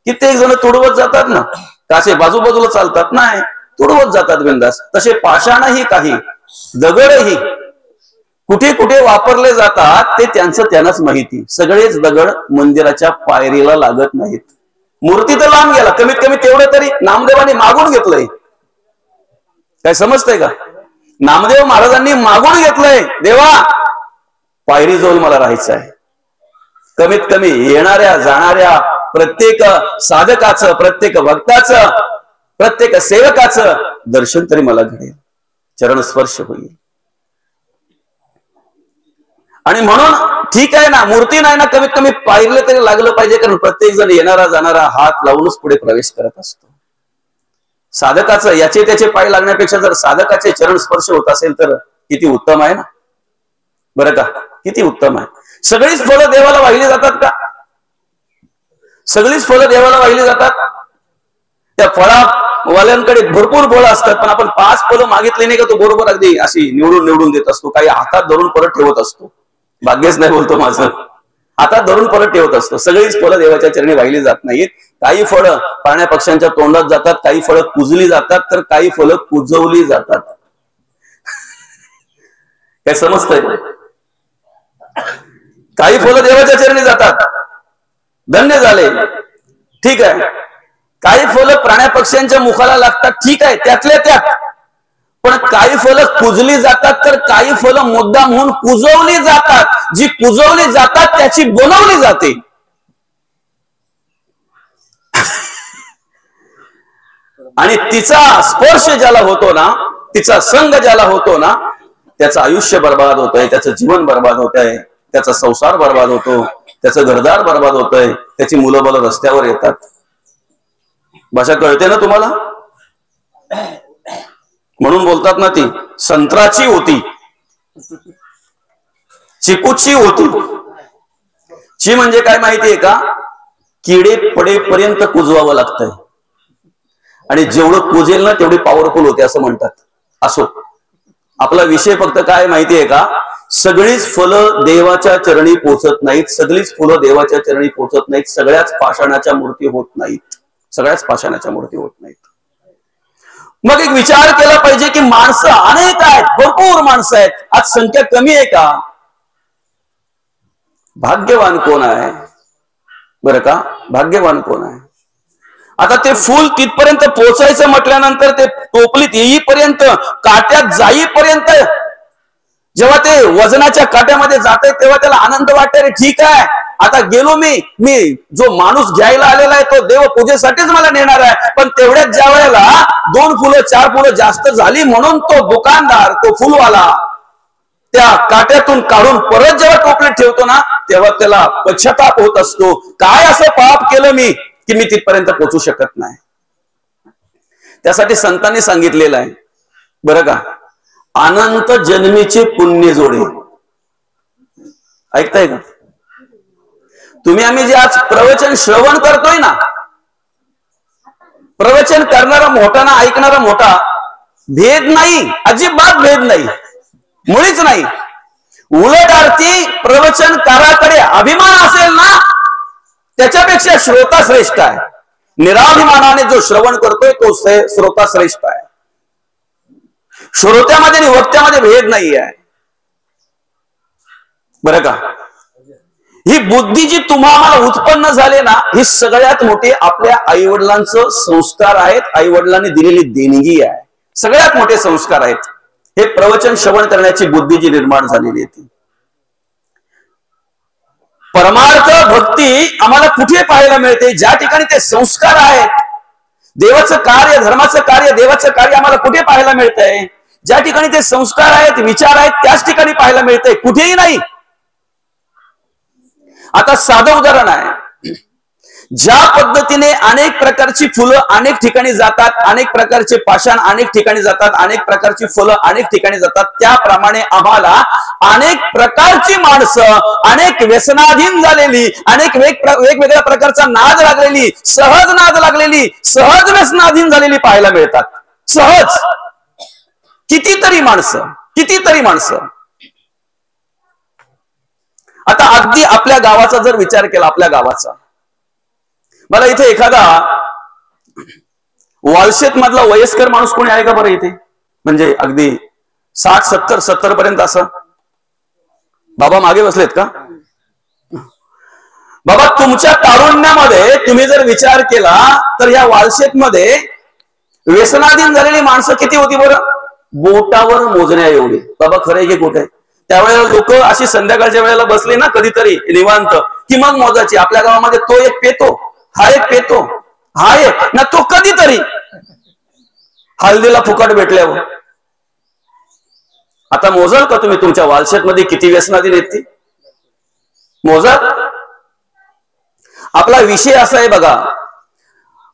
कित्येक जण तुडवत जातात ना, कासे बाजूबाजूला चालतात, नाही, तुडवत जातात बिंदास. तसे पाषाणही, काही दगडही कुठे कुठे वापरले जातात ते त्यांचं त्यांनाच माहिती. सगळेच दगड मंदिराच्या पायरीला लागत नाहीत. मूर्ती तर लांब गेला, कमीत कमी तेवढं तरी नामदेवाने मागून घेतलंय. काय समजतंय का? नामदेव महाराजांनी मागून घेतलंय, देवा पायरी जवळ मला राहायचं आहे. कमीत कमी येणाऱ्या जाणाऱ्या प्रत्येक साधकाचं, प्रत्येक भक्ताचं, प्रत्येक सेवकाचं दर्शन तरी मला घडेल, चरणस्पर्श होईल. आणि म्हणून ठीक आहे ना, मूर्ती नाही ना, कमीत कमी पायरीला तरी लागलं पाहिजे, कारण प्रत्येक जण येणारा जाणारा हात लावूनच पुढे प्रवेश करत असतो. साधकाचं याचे त्याचे पाय लागण्यापेक्षा जर साधकाचे चरण स्पर्श होत असेल तर किती उत्तम आहे ना, बरं का? किती उत्तम आहे. सगळीच फळं देवाला वाहिली जातात का? सगळीच फळं देवाला वाहिली जातात? त्या फळावाल्यांकडे भरपूर फळं असतात, पण आपण 5 फळं मागितली नाही का, तो बरोबर अगदी अशी निवडून निवडून देत असतो. काही हातात धरून परत ठेवत असतो. भाग्यच नाही बोलतो माझं, हातात धरून परत ठेवत असतो. सगळीच फळं देवाच्या चरणी वाहिली जात नाहीत. काही फळं प्राण्या पक्ष्यांच्या तोंडात जातात, काही फळं कुजली जातात, तर काही फळं कुजवली जातात. काय समजतंय? काही फळं देवाच्या चरणी जातात, धन्य झाले, ठीक आहे. काही फळं प्राण्या पक्ष्यांच्या मुखाला लागतात, ठीक आहे, त्यातल्या त्यात. पण काही फळं कुजली जातात, तर काही फळं मुद्दाम म्हणून कुजवली जातात. जी कुजवली जातात त्याची बनवली जाते. आणि तिचा स्पर्श ज्याला होतो ना, तिचा संग ज्याला होतो ना, त्याचं आयुष्य बर्बाद होतंय, त्याचं जीवन बर्बाद होतंय, त्याचा संसार बर्बाद होतो, त्याचं घरदार बर्बाद होतंय, त्याची मुलं बाळ रस्त्यावर येतात. भाषा कळते ना तुम्हाला? म्हणून बोलतात ना, ती संत्राची होती, चिकूची होती. ची म्हणजे काय माहितीये का? किडे पडेपर्यंत कुजवावं लागतंय, आणि जेवढं कुजेल ना तेवढी पॉवरफुल होते असं म्हणतात. असो, आपला विषय फक्त काय माहितीये का? सगळीच फळं देवाच्या चरणी पोचत नाहीत, सगळीच फुलं देवाच्या चरणी पोचत नाहीत. सगळ्याच पाषाणाच्या मूर्ती होत नाहीत, सगळ्याच पाषाणाच्या मूर्ती होत नाहीत. मग एक विचार केला पाहिजे की माणसं अनेक आहेत, भरपूर माणसं आहेत, आज संख्या कमी आहे का? भाग्यवान कोण आहे बरं का? भाग्यवान कोण आहे? आता ते फूल तिथपर्यंत पोहोचायचं म्हटल्यानंतर, ते टोपलीत येईपर्यंत, काट्यात जाईपर्यंत, जेव्हा ते वजनाच्या काट्यामध्ये जाते तेव्हा त्याला आनंद वाटते, रे ठीक आहे, आता गेलो मी जो माणूस घ्यायला आलेला आहे तो देव पूजेसाठीच मला नेणार आहे. पण तेवढ्याच ज्या वेळेला 2 फुलं 4 फुलं जास्त झाली म्हणून तो दुकानदार, तो फुलवाला त्या काट्यातून काढून परत जेव्हा टोपलीत ठेवतो ना, तेव्हा त्याला पश्चाताप होत असतो. काय असं पाप केलं मी की मी तिथपर्यंत पोहोचू शकत नाही. त्यासाठी संतांनी सांगितलेलं आहे बरं का, अनंत जन्मीचे पुण्य जोडे. ऐकताय का तुम्ही? आम्ही जे आज प्रवचन श्रवण करतोय ना, प्रवचन करणारा मोठा ना ऐकणारा मोठा, भेद नाही, अजिबात भेद नाही, मुळीच नाही. उलट अर्थी प्रवचनकाराकडे अभिमान असेल ना, त्याच्यापेक्षा श्रोता श्रेष्ठ आहे. निराभिमानाने जो श्रवण करतोय तो श्रोता श्रेष्ठ आहे. श्रोत्यामध्ये आणि वक्त्यामध्ये भेद नाही आहे बरं का. ही बुद्धी जी तुम्हाला उत्पन्न झाले ना, ही सगळ्यात मोठे आपल्या आई वडिलांचं संस्कार आहेत, आई वडिलांनी दिलेली देणगी आहे, सगळ्यात मोठे संस्कार आहेत. हे प्रवचन श्रवण करण्याची बुद्धी जी निर्माण झालेली आहे. परमार्थ भक्ती आम्हाला कुठे पाहायला मिळते? ज्या ठिकाणी ते संस्कार आहेत. देवाचं कार्य, धर्माचं कार्य, देवाचं कार्य आम्हाला कुठे पाहायला मिळतंय? ज्या ठिकाणी ते संस्कार आहेत, विचार आहेत, त्याच ठिकाणी पाहायला मिळतंय, कुठेही नाही. आता साधं उदाहरण आहे. ज्या पद्धतीने अनेक प्रकारची फुलं अनेक ठिकाणी जातात, अनेक प्रकारचे पाषाण अनेक ठिकाणी जातात, अनेक प्रकारची फुलं अनेक ठिकाणी जातात, त्याप्रमाणे आम्हाला अनेक प्रकारची माणसं, अनेक व्यसनाधीन झालेली, अनेक वेगवेगळ्या प्रकारचा नाद लागलेली, सहज नाद लागलेली, सहज व्यसनाधीन झालेली पाहायला मिळतात. सहज कितीतरी माणसं. आता अगदी आपल्या गावाचा जर विचार केला, आपल्या गावाचा, मला इथे एखादा वालशेत मधला वयस्कर माणूस कोणी आहे का बरं इथे? म्हणजे अगदी 60-70 पर्यंत असं. बाबा मागे बसलेत का? बाबा तुमच्या तारुण्यामध्ये तुम्ही जर विचार केला तर या वालशेत मध्ये व्यसनाधीन झालेली माणसं किती होती बरं? बोटावर मोजण्या एवढी. बाबा खरं की खोटं आहे? त्यावेळेला लोक अशी संध्याकाळच्या वेळेला बसली ना कधीतरी निवांत, की मग मोजाची. आपल्या गावामध्ये तो एक पेतो, हा एक पेतो, हा एक ना, तो कधीतरी हल्दीला फुकट भेटल्यावर. आता मोजाल का तुम्ही तुमच्या वालशेत मध्ये किती व्यसनाधीन आहेत ती? मोजाल? आपला विषय असा आहे बघा,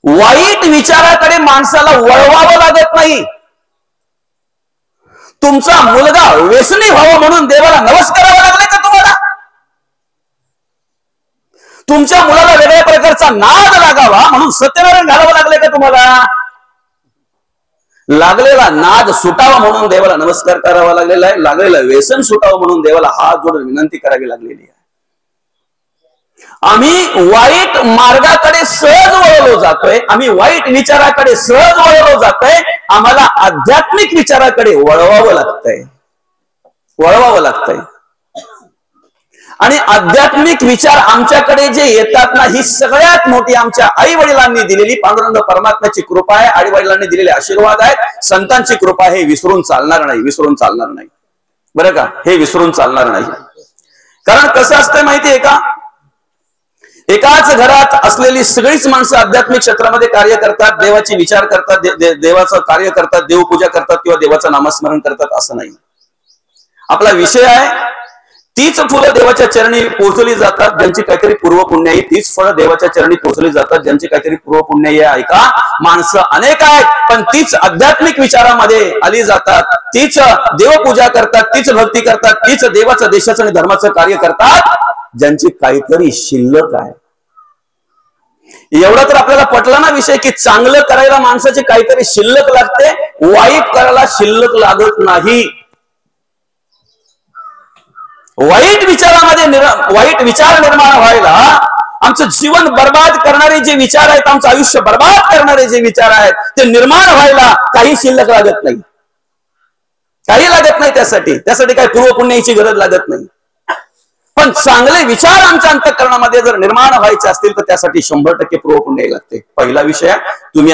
वाईट विचाराकडे माणसाला वळवावं लागत नाही. तुमचा मुलगा व्यसनी व्हावा म्हणून देवाला नमस्कार करावा लागले का तुम्हाला? तुमच्या मुलाला वेगळ्या प्रकारचा नाद लागावा म्हणून सत्यनारायण घालावं लागले का तुम्हाला? लागलेला नाद सुटावा म्हणून देवाला नमस्कार करावा लागलेला आहे. लागलेला व्यसन सुटावं म्हणून देवाला हात जोडून विनंती करावी लागलेली आहे. आम्ही वाईट मार्गाकडे सहज वळवलो जातोय, आम्ही वाईट विचाराकडे सहज वळवलो जातोय. आम्हाला आध्यात्मिक विचाराकडे वळवावं लागतंय. आणि आध्यात्मिक विचार आमच्याकडे जे येतात ना, ही सगळ्यात मोठी आमच्या आई वडिलांनी दिलेली पांडुरंग परमात्म्याची कृपा आहे, आई वडिलांनी दिलेले आशीर्वाद आहेत, संतांची कृपा. हे विसरून चालणार नाही बरं का? हे विसरून चालणार नाही. कारण कसं असतंय माहितीये का? एकाच घरात असलेली सगळीच माणसं आध्यात्मिक क्षेत्रामध्ये कार्य करतात, देवाची विचार करतात, देवाचं कार्य करतात, देवपूजा करतात किंवा देवाचं नामस्मरण करतात असं नाही. आपला विषय आहे, तीच फुलं देवाच्या चरणी पोहोचली जातात ज्यांची काहीतरी पूर्वपुण्याई, तीच फळं देवाच्या चरणी पोहोचली जातात ज्यांची काहीतरी पूर्वपुण्याई आहे. ऐका, माणसं अनेक आहेत पण तीच आध्यात्मिक विचारामध्ये आली जातात, तीच देवपूजा करतात, तीच भक्ती करतात, तीच देवाचं, देशाचं आणि धर्माचं कार्य करतात ज्यांची काहीतरी शिल्लक आहे. एवढा तर आपल्याला पटला ना विषय, की चांगलं करायला माणसाची काहीतरी शिल्लक लागते, वाईट करायला शिल्लक लागत नाही. वाईट विचार निर्माण व्हायला, आमचं जीवन बर्बाद करणारे जे विचार आहेत, आमचं आयुष्य बर्बाद करणारे जे विचार आहेत, ते निर्माण व्हायला काही शिल्लक लागत नाही, त्यासाठी काही पूर्वपुण्याची गरज लागत नाही. पण चांगले विचार आमच्या अंतःकरणामध्ये जर निर्माण व्हायचे असतील तर त्यासाठी 100% पूर्वपुण्याई लागते. पहिला विषय,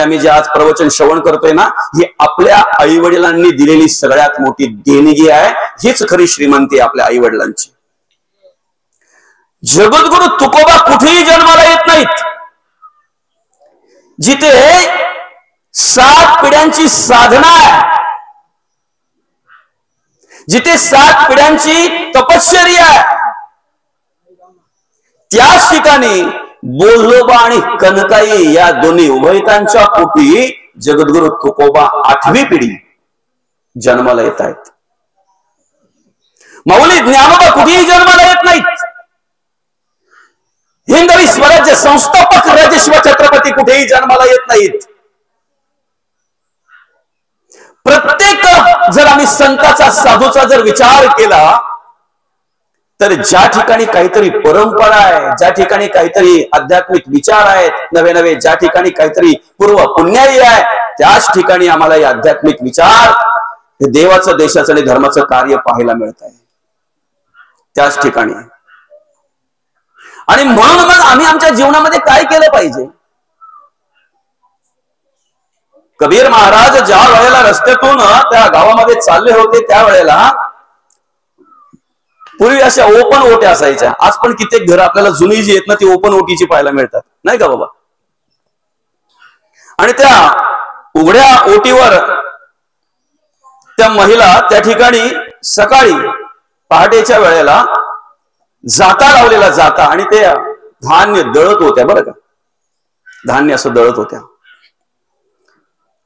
आम्ही जे आज प्रवचन श्रवण करतोय ना, ही आपल्या आई वडिलांनी दिलेली सगळ्यात मोठी देणगी आहे. हीच खरी श्रीमंती आपल्या आई वडिलांची. जगद्गुरु तुकोबा कुठेही जन्माला येत नाहीत. जिथे 7 पिढ्यांची साधना आहे, जिथे 7 पिढ्यांची तपश्चर्या आहे, त्याच ठिकाणी बोल्लोबा आणि कनकाई या दोन्ही उभयतांच्या पोटी जगद्गुरु तुकोबा 8वी पिढी जन्माला येत आहेत. माऊली ज्ञानोबा कुठेही जन्माला येत नाहीत. हिंदवी स्वराज्य संस्थापक राजेश्वर छत्रपती कुठेही जन्माला येत नाहीत. प्रत्येक जर आम्ही संताचा, साधूचा जर विचार केला तर ज्या ठिकाणी काहीतरी परंपरा आहे, ज्या ठिकाणी काहीतरी आध्यात्मिक विचार आहेत नवे नवे, ज्या ठिकाणी काहीतरी पूर्व पुण्याई आहे, त्याच ठिकाणी आम्हाला हे आध्यात्मिक विचार, हे देवाचं, देशाचं आणि धर्माचं कार्य पाहायला मिळत आहे. त्याच ठिकाणी आणि म्हणून मग आम्ही आमच्या जीवनामध्ये काय केलं पाहिजे? कबीर महाराज ज्या वेळेला रस्त्यातून त्या गावामध्ये चालले होते त्यावेळेला पूर्वी अशा ओपन ओट्या असायच्या. आज पण कित्येक घर आपल्याला जुनी जी आहेत ना ती ओपन ओटीची पाहायला मिळतात, नाही का बाबा? आणि त्या उघड्या ओटीवर त्या महिला त्या ठिकाणी सकाळी पहाटेच्या वेळेला जाता लावलेला जाता आणि ते धान्य दळत होत्या, बरं का? धान्य असं दळत होत्या.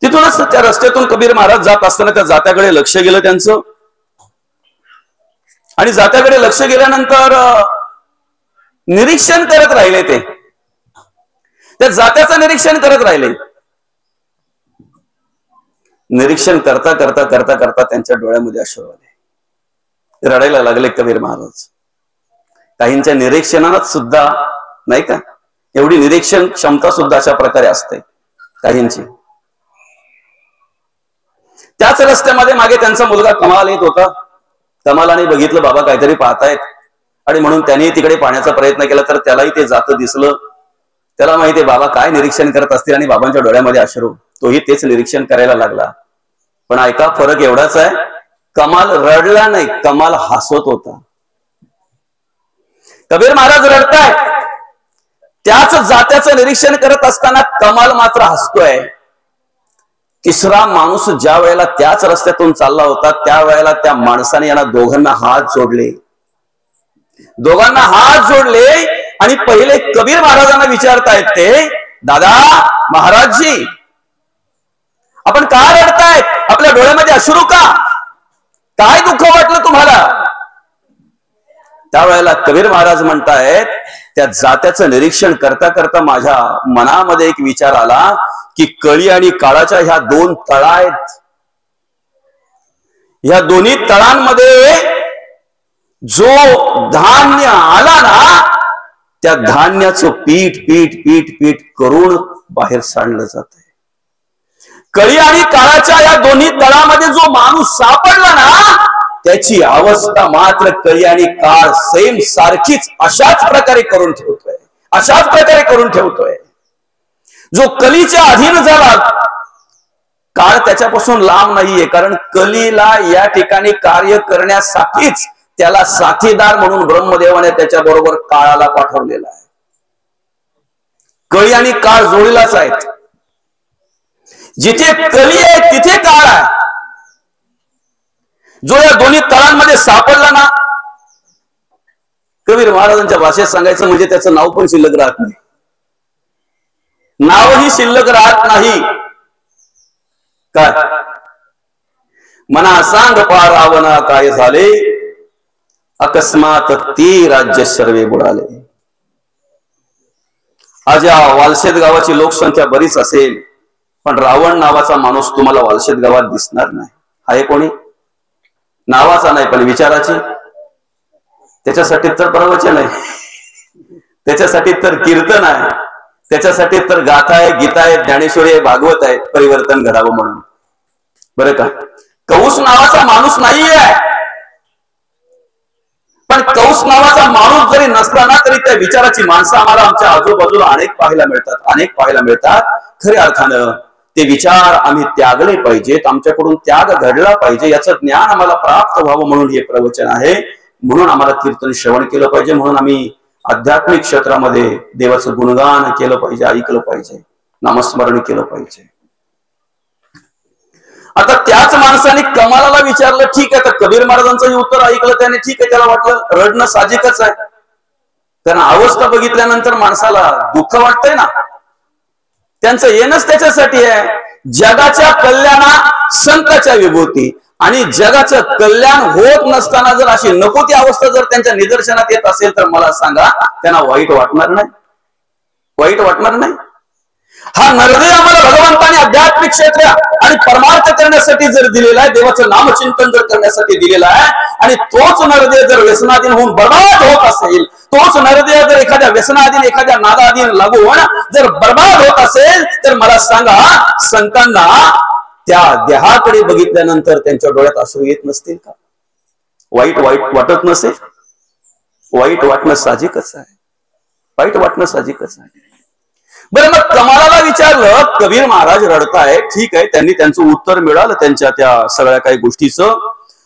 तिथूनच त्या रस्त्यातून कबीर महाराज जात असताना त्या जात्याकडे लक्ष गेलं त्यांचं. आणि जात्याकडे लक्ष गेल्यानंतर निरीक्षण करत राहिले. ते त्या जात्याचं निरीक्षण करत राहिले. निरीक्षण करता करता करता करता त्यांच्या डोळ्यामध्ये अश्रू आले, रडायला लागले कबीर महाराज. काहींच्या निरीक्षणात सुद्धा नाही का एवढी निरीक्षण क्षमता सुद्धा अशा प्रकारे असते काहींची. त्याच रस्त्यामध्ये मागे त्यांचा मुलगा कमाल येत होता. कमालाने बघितलं बाबा काहीतरी पाहतायत आणि म्हणून त्याने तिकडे पाहण्याचा प्रयत्न केला, तर त्यालाही ते जातं दिसलं. त्याला माहितीये बाबा काय निरीक्षण करत असतील आणि बाबांच्या डोळ्यामध्ये अश्रू. तोही तेच निरीक्षण करायला लागला. पण ऐका, फरक एवढाच आहे, कमाल रडला नाही, कमाल हसत होता. कबीर महाराज रडताय, त्याच जात्याचं निरीक्षण करत असताना कमाल मात्र हसतोय. तिसरा माणूस ज्या वेळेला त्याच रस्त्यातून चालला होता त्यावेळेला त्या माणसाने यांना दोघांना हात जोडले. दोघांना हात जोडले आणि पहिले कबीर महाराजांना विचारतायत ते, दादा महाराजजी आपण का रडतायत? आपल्या डोळ्यामध्ये अश्रू का? काय दुःख वाटलं तुम्हाला? त्यावेळेला कबीर महाराज म्हणतायत, त्या जात्याचं निरीक्षण करता करता माझ्या मनामध्ये एक विचार आला की कळी आणि काळाच्या ह्या दोन तळा आहेत. ह्या दोन्ही तळांमध्ये जो धान्य आला ना त्या धान्याचं पीठ पीठ पीठ पीठ करून बाहेर सांडलं जातंय. कळी आणि काळाच्या या दोन्ही तळामध्ये जो माणूस सापडला ना त्याची अवस्था मात्र कळी आणि काळ सेम सारखीच अशाच प्रकारे करून ठेवतोय, अशाच प्रकारे करून ठेवतोय. जो कलीच्या अधीन झाला काळ त्याच्यापासून लांब नाहीये, कारण कलीला या ठिकाणी कार्य करण्यासाठीच त्याला साथीदार म्हणून ब्रह्मदेवाने त्याच्या बरोबर काळाला पाठवलेला आहे. कळी आणि काळ जोडीलाच आहेत. जिथे कली आहे तिथे काळ आहे. जो या दोन्ही तळांमध्ये सापडला ना, कबीर महाराजांच्या भाषेत सांगायचं म्हणजे त्याचं नाव पण शिल्लक राहत नाही, नावही शिल्लक राहत नाही. काय मना सांग पा रावणा काय झाले, अकस्मात ती राज्य सर्वे बुडाले. आज या वालशेत गावाची लोकसंख्या बरीच असेल, पण रावण नावाचा माणूस तुम्हाला वालशेत गावात दिसणार नाही. आहे कोणी? नावाचा नाही पण विचाराची. त्याच्यासाठी तर प्रवचन आहे, त्याच्यासाठी तर कीर्तन आहे, त्याच्यासाठी तर गाथा आहे, गीता आहे, ज्ञानेश्वरी आहे, भागवत आहे, परिवर्तन घडावं म्हणून. बरं का? कौस नावाचा माणूस नाहीये, पण कौस नावाचा माणूस जरी नसला ना तरी त्या विचाराची माणसं आम्हाला आमच्या आजूबाजूला अनेक पाहायला मिळतात, अनेक पाहायला मिळतात. खऱ्या अर्थानं ते विचार आम्ही त्यागले पाहिजेत, आमच्याकडून त्याग घडला पाहिजे, याचं ज्ञान आम्हाला प्राप्त व्हावं म्हणून हे प्रवचन आहे. म्हणून आम्हाला कीर्तन श्रवण केलं पाहिजे, म्हणून आम्ही आध्यात्मिक क्षेत्रामध्ये देवाचं गुणगान केलं पाहिजे, ऐकलं पाहिजे, नामस्मरण केलं पाहिजे. आता त्याच माणसाने कमालाला विचारलं, ठीक आहे, तर कबीर महाराजांचं उत्तर ऐकलं त्याने, ठीक आहे, त्याला वाटलं रडणं साहजिकच आहे, कारण अवस्था बघितल्यानंतर माणसाला दुःख वाटतंय ना. त्यांचं येणंच त्याच्यासाठी आहे, जगाच्या कल्याणा संताच्या विभूती. आणि जगाचं कल्याण होत नसताना जर अशी नको ती अवस्था जर त्यांच्या निदर्शनात येत असेल तर मला सांगा, त्यांना वाईट वाटणार नाही? वाईट वाटणार नाही? हा नरदेह आम्हाला भगवंताने आध्यात्मिक क्षेत्र आणि परमार्थ करण्यासाठी जर दिलेला आहे, देवाचं नामचिंतन जर करण्यासाठी दिलेला आहे, आणि तोच नरदेह जर व्यसनाधीन होऊन बर्बाद होत असेल, तोच नरदेह जर एखाद्या व्यसनाधीन एखाद्या नादाधीन लागून जर बर्बाद होत असेल, तर मला सांगा, संतांना त्या देहाकडे बघितल्यानंतर त्यांच्या डोळ्यात अश्रू येत नसतील का? वाईट वाईट वाटत नसेल? वाईट वाटणं साहजिकच आहे. वाईट वाटणं साहजिकच आहे. बरं, मग कमालाला विचारलं, कबीर महाराज रडताय, ठीक आहे, त्यांनी त्यांचं उत्तर मिळालं त्यांच्या त्या सगळ्या काही गोष्टीचं.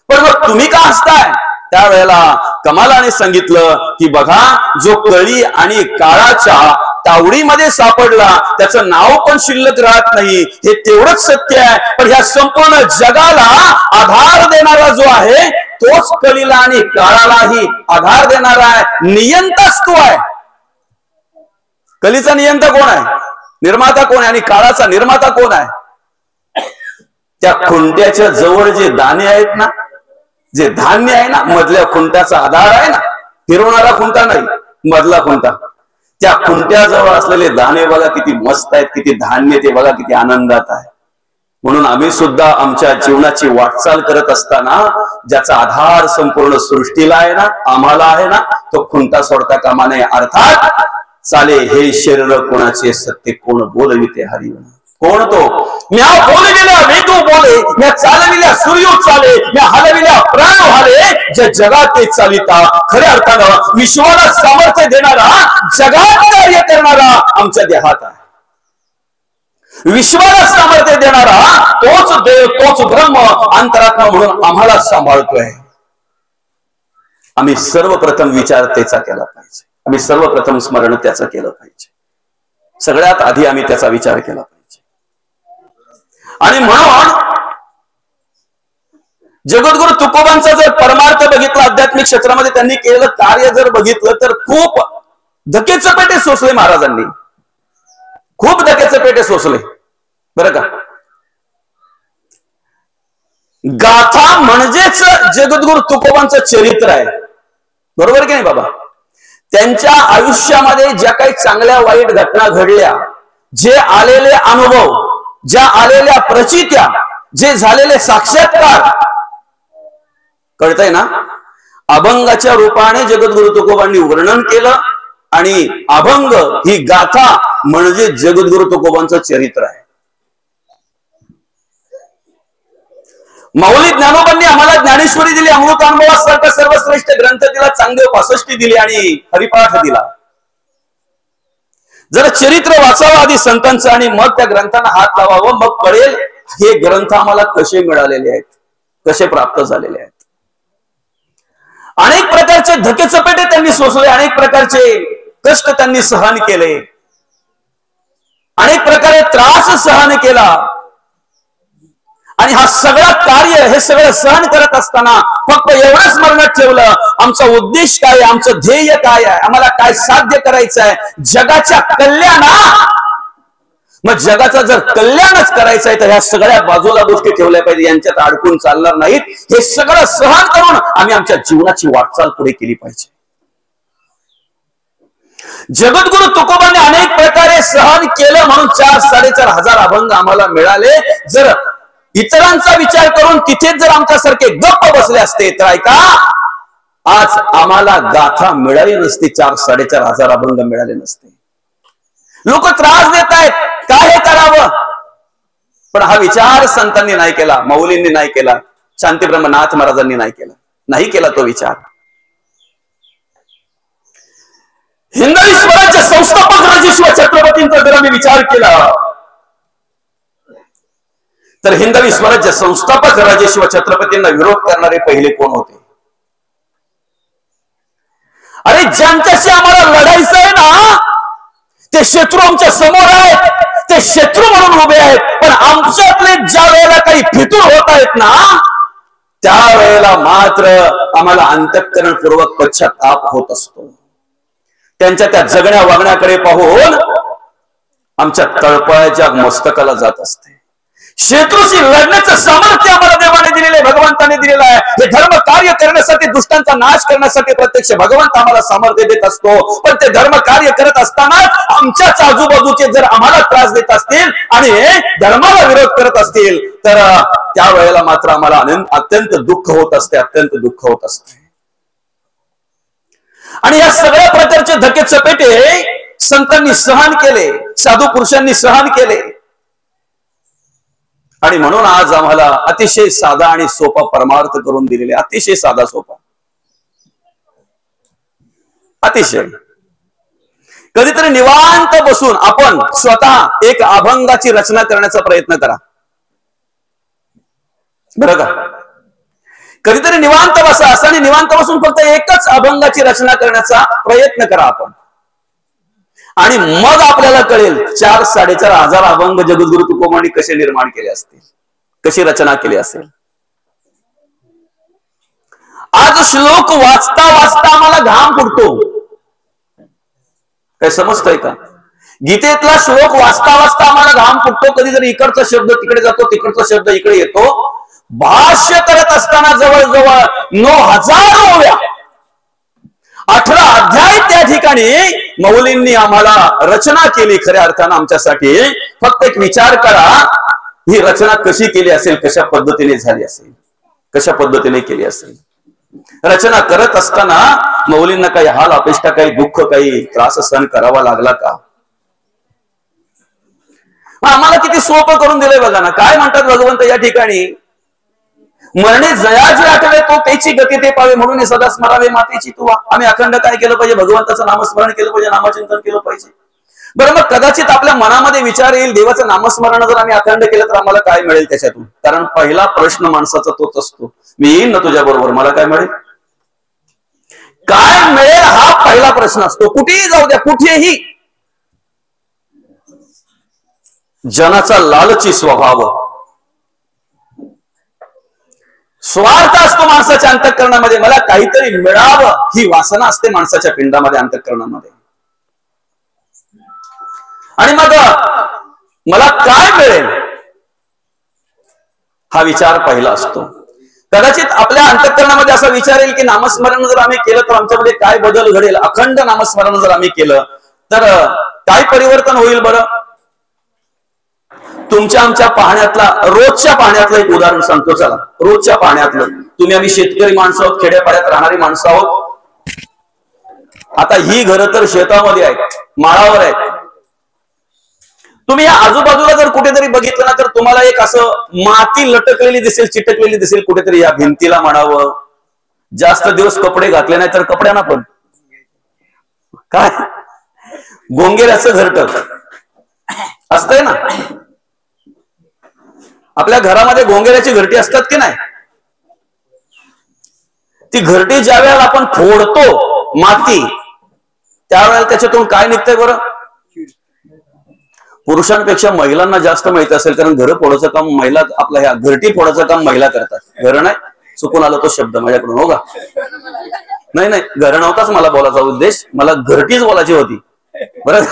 पण मग तुम्ही का हसताय? त्यावेळेला कमालाने सांगितलं की बघा, जो कळी आणि काळाच्या तावडीमध्ये सापडला त्याचं नाव पण शिल्लक राहत नाही, हे तेवढंच सत्य आहे. पण ह्या संपूर्ण जगाला आधार देणारा जो आहे तोच कळीला आणि काळालाही आधार देणारा आहे, नियंताच तो आहे. कलीचा नियंता कोण आहे? निर्माता कोण आहे? आणि काळाचा निर्माता कोण आहे? त्या खुंट्याच्या जवळ जे दाणे आहेत ना, जे धान्य आहे ना, मधल्या खुंट्याचा आधार आहे ना, फिरवणारा खुंटा नाही, मधला खुंटा. त्या खुंट्याजवळ असलेले दाणे बघा किती मस्त आहेत, किती धान्य ते बघा किती आनंदात आहे. म्हणून आम्ही सुद्धा आमच्या जीवनाची वाटचाल करत असताना ज्याचा आधार संपूर्ण सृष्टीला आहे ना, आम्हाला आहे ना, तो खुंटा सोडता कामा नये. अर्थात चाले हे शरीर कोणाचे, सत्य कोण बोलविते हरिवण. कोण तो? म्या बोलविल्या वेदू बोले, म्या चालविल्या सूर्य चाले, म्या हलविल्या प्राण हाले, जे जगात ते चालिता. खऱ्या अर्थानं विश्वाला सामर्थ्य देणारा, जगात कार्य करणारा आमच्या देहात आहे. विश्वाला सामर्थ्य देणारा तोच देव, तोच ब्रह्म अंतरात्मा म्हणून आम्हाला सांभाळतोय. आम्ही सर्वप्रथम विचार त्याचा केला पाहिजे, आम्ही सर्वप्रथम स्मरण त्याचं केलं पाहिजे. सगळ्यात आधी आम्ही त्याचा विचार केला पाहिजे. आणि म्हणून जगद्गुरु तुकोबांचा जर परमार्थ बघितला, आध्यात्मिक क्षेत्रामध्ये त्यांनी केलेलं कार्य जर बघितलं, तर खूप धकेचपेटे सोसले महाराजांनी, खूप धकेचपेटे सोसले. बरं का? गाथा म्हणजेच जगद्गुरु तुकोबांचं चरित्र आहे. बरोबर की नाही बाबा? त्यांच्या आयुष्यामध्ये ज्या काही चांगल्या वाईट घटना घडल्या, जे आलेले अनुभव, ज्या आलेल्या प्रचित्या, जे झालेले साक्षात्कार, कळतंय ना, अभंगाच्या रूपाने जगद्गुरु तुकोबांनी वर्णन केलं. आणि अभंग ही गाथा म्हणजे जगद्गुरु तुकोबांचं चरित्र आहे. माऊली ज्ञानोबांनी आम्हाला ज्ञानेश्वरी दिली, अमृतानुभवासारखा सर्वश्रेष्ठ ग्रंथ दिला, चांगदेव 65 दिली आणि हरिपाठ दिला. जर चरित्र वाचावं आधी संतांचं आणि मग त्या ग्रंथांना हात लावावं, मग कळेल हे ग्रंथ आम्हाला कसे मिळालेले आहेत, कसे प्राप्त झालेले आहेत. अनेक प्रकारचे धकेचपेटे त्यांनी सोसले, अनेक प्रकारचे कष्ट त्यांनी सहन केले, अनेक प्रकारे त्रास सहन केला. आणि हा सगळं कार्य, हे सगळं सहन करत असताना फक्त एवढंच स्मरणात ठेवलं, आमचा उद्देश काय आहे, आमचं ध्येय काय आहे, आम्हाला काय साध्य करायचं आहे, जगाच्या कल्याणा. मग जगाचं जर कल्याणच करायचं आहे तर ह्या सगळ्या बाजूला गोष्टी ठेवल्या पाहिजे, यांच्यात अडकून चालणार नाहीत. हे सगळं सहन करून आम्ही आमच्या जीवनाची वाटचाल पुढे केली पाहिजे. जगद्गुरु तुकोबांनी अनेक प्रकारे सहन केलं म्हणून 4-4.5 हजार अभंग आम्हाला मिळाले. जर इतरांचा विचार करून तिथेच जर आमच्यासारखे गप्प बसले असते तर ऐका, आज आम्हाला गाथा मिळाली नसती, 4-4.5 हजार अभंग मिळाले नसते. लोक त्रास देत आहेत, काय हे करावं? पण हा विचार संतांनी नाही केला, माऊलींनी नाही केला, शांतीब्रह्मनाथ महाराजांनी नाही केला तो विचार. हिंदवी स्वराज्य संस्थापक राजेश्वर छत्रपतींचा जर आम्ही विचार केला तर हिंदवी स्वराज्य संस्थापक राजेश्वर छत्रपतींना विरोध करणारे पहिले कोण होते? अरे ज्यांच्याशी आम्हाला लढायचं आहे ना, ते शत्रू आमच्या समोर आहेत, ते शत्रू म्हणून उभे आहेत. पण आमच्यातले ज्या वेळेला काही फितूर होत आहेत ना, त्यावेळेला मात्र आम्हाला अंतःकरणपूर्वक पश्चाताप होत असतो. त्यांच्या त्या जगण्या वागण्याकडे पाहून आमच्या तळपायाच्या मस्तकाला जात असते. शत्रूशी लढण्याचं सामर्थ्य आम्हाला देवाने दिलेलं आहे, भगवंताने दिलेलं आहे. हे धर्म कार्य करण्यासाठी, दुष्टांचा नाश करण्यासाठी प्रत्यक्ष भगवंत आम्हाला सामर्थ्य देत असतो. पण ते धर्म कार्य करत असताना आमच्याच आजूबाजूचे जर आम्हाला त्रास देत असतील आणि धर्माला विरोध करत असतील तर त्यावेळेला मात्र आम्हाला अत्यंत दुःख होत असते, अत्यंत दुःख होत असते. आणि या सगळ्या प्रकारचे धके चपेटे संतांनी सहन केले, साधू पुरुषांनी सहन केले. आणि म्हणून आज आम्हाला अतिशय साधा आणि सोपा परमार्थ करून दिलेले, अतिशय साधा सोपा, अतिशय. कधीतरी निवांत बसून आपण स्वतः एक अभंगाची रचना करण्याचा प्रयत्न करा बरं का. कधीतरी निवांत बसा असं आणि निवांत बसून फक्त एकच अभंगाची रचना करण्याचा प्रयत्न करा आपण. आणि मग आपल्याला कळेल 4-4.5 हजार अभंग जगद्गुरु तुकोबांनी कसे निर्माण केले असतील, कशी रचना केली असेल. आज श्लोक वाचता वाचता आम्हाला घाम फुटतो. काय समजतंय का? गीतेतला श्लोक वाचता वाचता आम्हाला घाम फुटतो. कधीतरी इकडचा शब्द तिकडे जातो, तिकडचा शब्द इकडे येतो. भाष्य करत असताना जवळजवळ 9,000 ओव्या, 18 अध्याय त्या ठिकाणी मौलींनी आम्हाला रचना केली. खऱ्या अर्थानं आमच्यासाठी फक्त एक विचार करा, ही रचना कशी केली असेल, कशा पद्धतीने झाली असेल, कशा पद्धतीने केली असेल. रचना करत असताना मौलींना काही हाल अपेष्टा, काही दुःख, काही त्रास सहन करावा लागला का? आम्हाला किती सोपं करून दिलंय बघा ना. काय म्हणतात भगवंत या ठिकाणी, मरणे जयाजी आठवे तो त्याची गती ते पावे, म्हणून सदा स्मरावे मातेची तुवा. आम्ही अखंड काय केलं पाहिजे? भगवंताचं नामस्मरण केलं पाहिजे, नामचिंतन केलं पाहिजे. बरं, मग कदाचित आपल्या मनामध्ये विचार येईल, देवाचं नामस्मरण जर आम्ही अखंड केलं तर आम्हाला काय मिळेल त्याच्यातून? कारण पहिला प्रश्न माणसाचा तोच असतो, मी येईन ना तुझ्या बरोबर, मला काय मिळेल? काय मिळेल हा पहिला प्रश्न असतो. कुठेही जाऊ द्या, कुठेही. जनाचा लालची स्वभाव, स्वार्थ असतो माणसाच्या अंतःकरणामध्ये. मला काहीतरी मिळावं ही वासना असते माणसाच्या पिंडामध्ये, अंतःकरणामध्ये. आणि मग मला काय मिळेल हा विचार पहिला असतो. कदाचित आपल्या अंतःकरणामध्ये असा विचार येईल की नामस्मरण जर आम्ही केलं तर आमच्यामध्ये काय बदल घडेल, अखंड नामस्मरण जर आम्ही केलं तर काय परिवर्तन होईल बरं. तुमच्या आमच्या पाहण्यातला, रोजच्या पाहण्यातलं एक उदाहरण सांगतो. चला, रोजच्या पाहण्यातलं. तुम्ही आम्ही शेतकरी माणसं आहोत, खेड्यापाड्यात राहणारी माणसं आहोत. आता ही घरं तर शेतामध्ये आहेत, माळावर आहेत. तुम्ही या आजूबाजूला जर कुठेतरी बघितलं ना तर तुम्हाला एक असं माती लटकलेली दिसेल, चिटकलेली दिसेल कुठेतरी या भिंतीला म्हणावं. जास्त दिवस कपडे घातले नाही तर कपड्यांना पण काय गोंगेऱ्याचं घरटं असतंय ना. आपल्या घरामध्ये गोंगेऱ्याची घरटी असतात की नाही? ती घरटी ज्या वेळेला आपण फोडतो माती, त्यावेळेला त्याच्यातून काय निघतंय बरं? पुरुषांपेक्षा महिलांना जास्त माहिती असेल, कारण घरं फोडायचं काम महिला, आपल्या ह्या घरटी फोडायचं काम महिला करतात. घरं नाही, चुकून आला तो शब्द माझ्याकडून, हो का? नाही नाही, घरं नव्हताच मला बोलायचा उद्देश, मला घरटीच बोलायची होती बरं.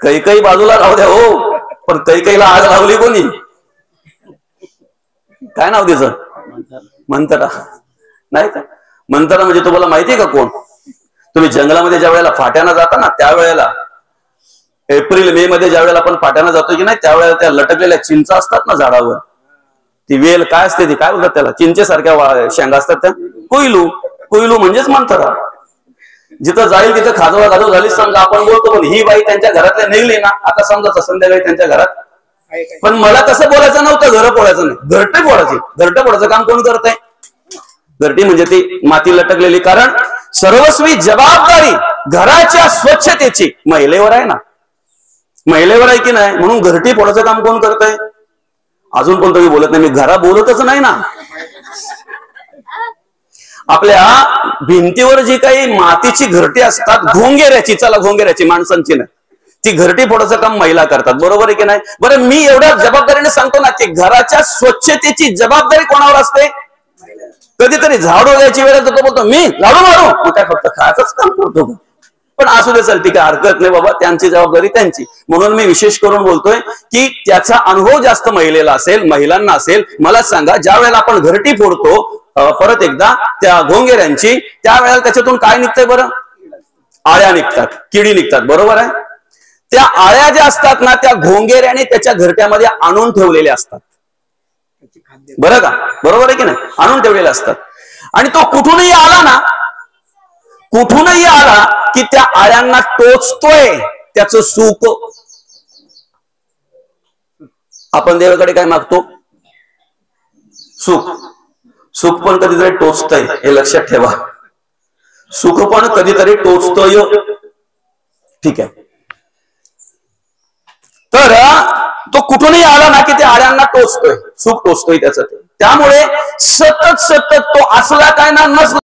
काही बाजूला राहू द्या हो, पण कैकेयीला आग लावली कोणी? काय नाव तिचं? मंथरा. नाही का? मंथरा म्हणजे तुम्हाला माहितीये का कोण? तुम्ही जंगलामध्ये ज्या वेळेला फाट्यानं जाता ना, त्यावेळेला एप्रिल मे मध्ये ज्या वेळेला आपण फाट्यानं जातो की नाही, त्यावेळेला त्या लटकलेल्या चिंचा असतात ना झाडावर, ती वेल काय असते, ती काय बोलतात त्याला, चिंचेसारख्या शेंगा असतात त्या, कोयलू. कोयलू म्हणजेच मंथरा. जिथं जाईल तिथं खाजवा खाजव झाली समजा, आपण बोलतो. पण ही बाई त्यांच्या घरातल्या निघली ना, आता समजा संध्याकाळी त्यांच्या घरात. पण मला तसं बोलायचं नव्हतं, घरं फोडायचं नाही, घरटे फोडायची. घरटे फोडायचं काम कोण करत आहे? घरटी म्हणजे ती माती लटकलेली. कारण सर्वस्वी जबाबदारी घराच्या स्वच्छतेची महिलेवर आहे ना, महिलेवर आहे की नाही. म्हणून घरटी फोडायचं काम कोण करत आहे? अजून पण तुम्ही बोलत नाही, मी घरा बोलतच नाही ना. आपल्या भिंतीवर जी काही मातीची घरटी असतात, घोंगेऱ्याची, चला घोंगेऱ्याची, माणसांची नाही, ती घरटी फोडायचं काम महिला करतात. बरोबर आहे की नाही? बरं, मी एवढ्या जबाबदारीने सांगतो ना की घराच्या स्वच्छतेची जबाबदारी कोणावर असते? कधीतरी झाडू द्यायची वेळ तो बोलतो मी झाडू मारू, मग काय फक्त खायचंच काम करतो. पण असू दे, चल, ती काय हरकत नाही बाबा, त्यांची जबाबदारी त्यांची. म्हणून मी विशेष करून बोलतोय की त्याचा अनुभव जास्त महिलेला असेल, महिलांना असेल. मला सांगा, ज्या वेळेला आपण घरटी फोडतो परत एकदा त्या घोंगेऱ्यांची, त्यावेळेला त्याच्यातून काय निघतंय बरं? आळ्या निघतात, किडी निघतात. बरोबर आहे? त्या आळ्या ज्या असतात ना, त्या घोंगेऱ्याने त्याच्या घरट्यामध्ये आणून ठेवलेल्या असतात. बरं का? बरोबर आहे की नाही? आणून ठेवलेले असतात. आणि तो कुठूनही आला ना, कुठूनही आला की त्या आळ्यांना टोचतोय त्याचं सुख. आपण देवाकडे काय मागतो? सुख. सुख पण कधीतरी टोचतंय, हे लक्षात ठेवा. सुख पण कधीतरी टोचतोय, ठीक आहे. तर तो कुठूनही आला ना की ते आड्यांना टोचतोय, सुख टोचतोय त्याचं. त्यामुळे सतत तो असला काय ना नसला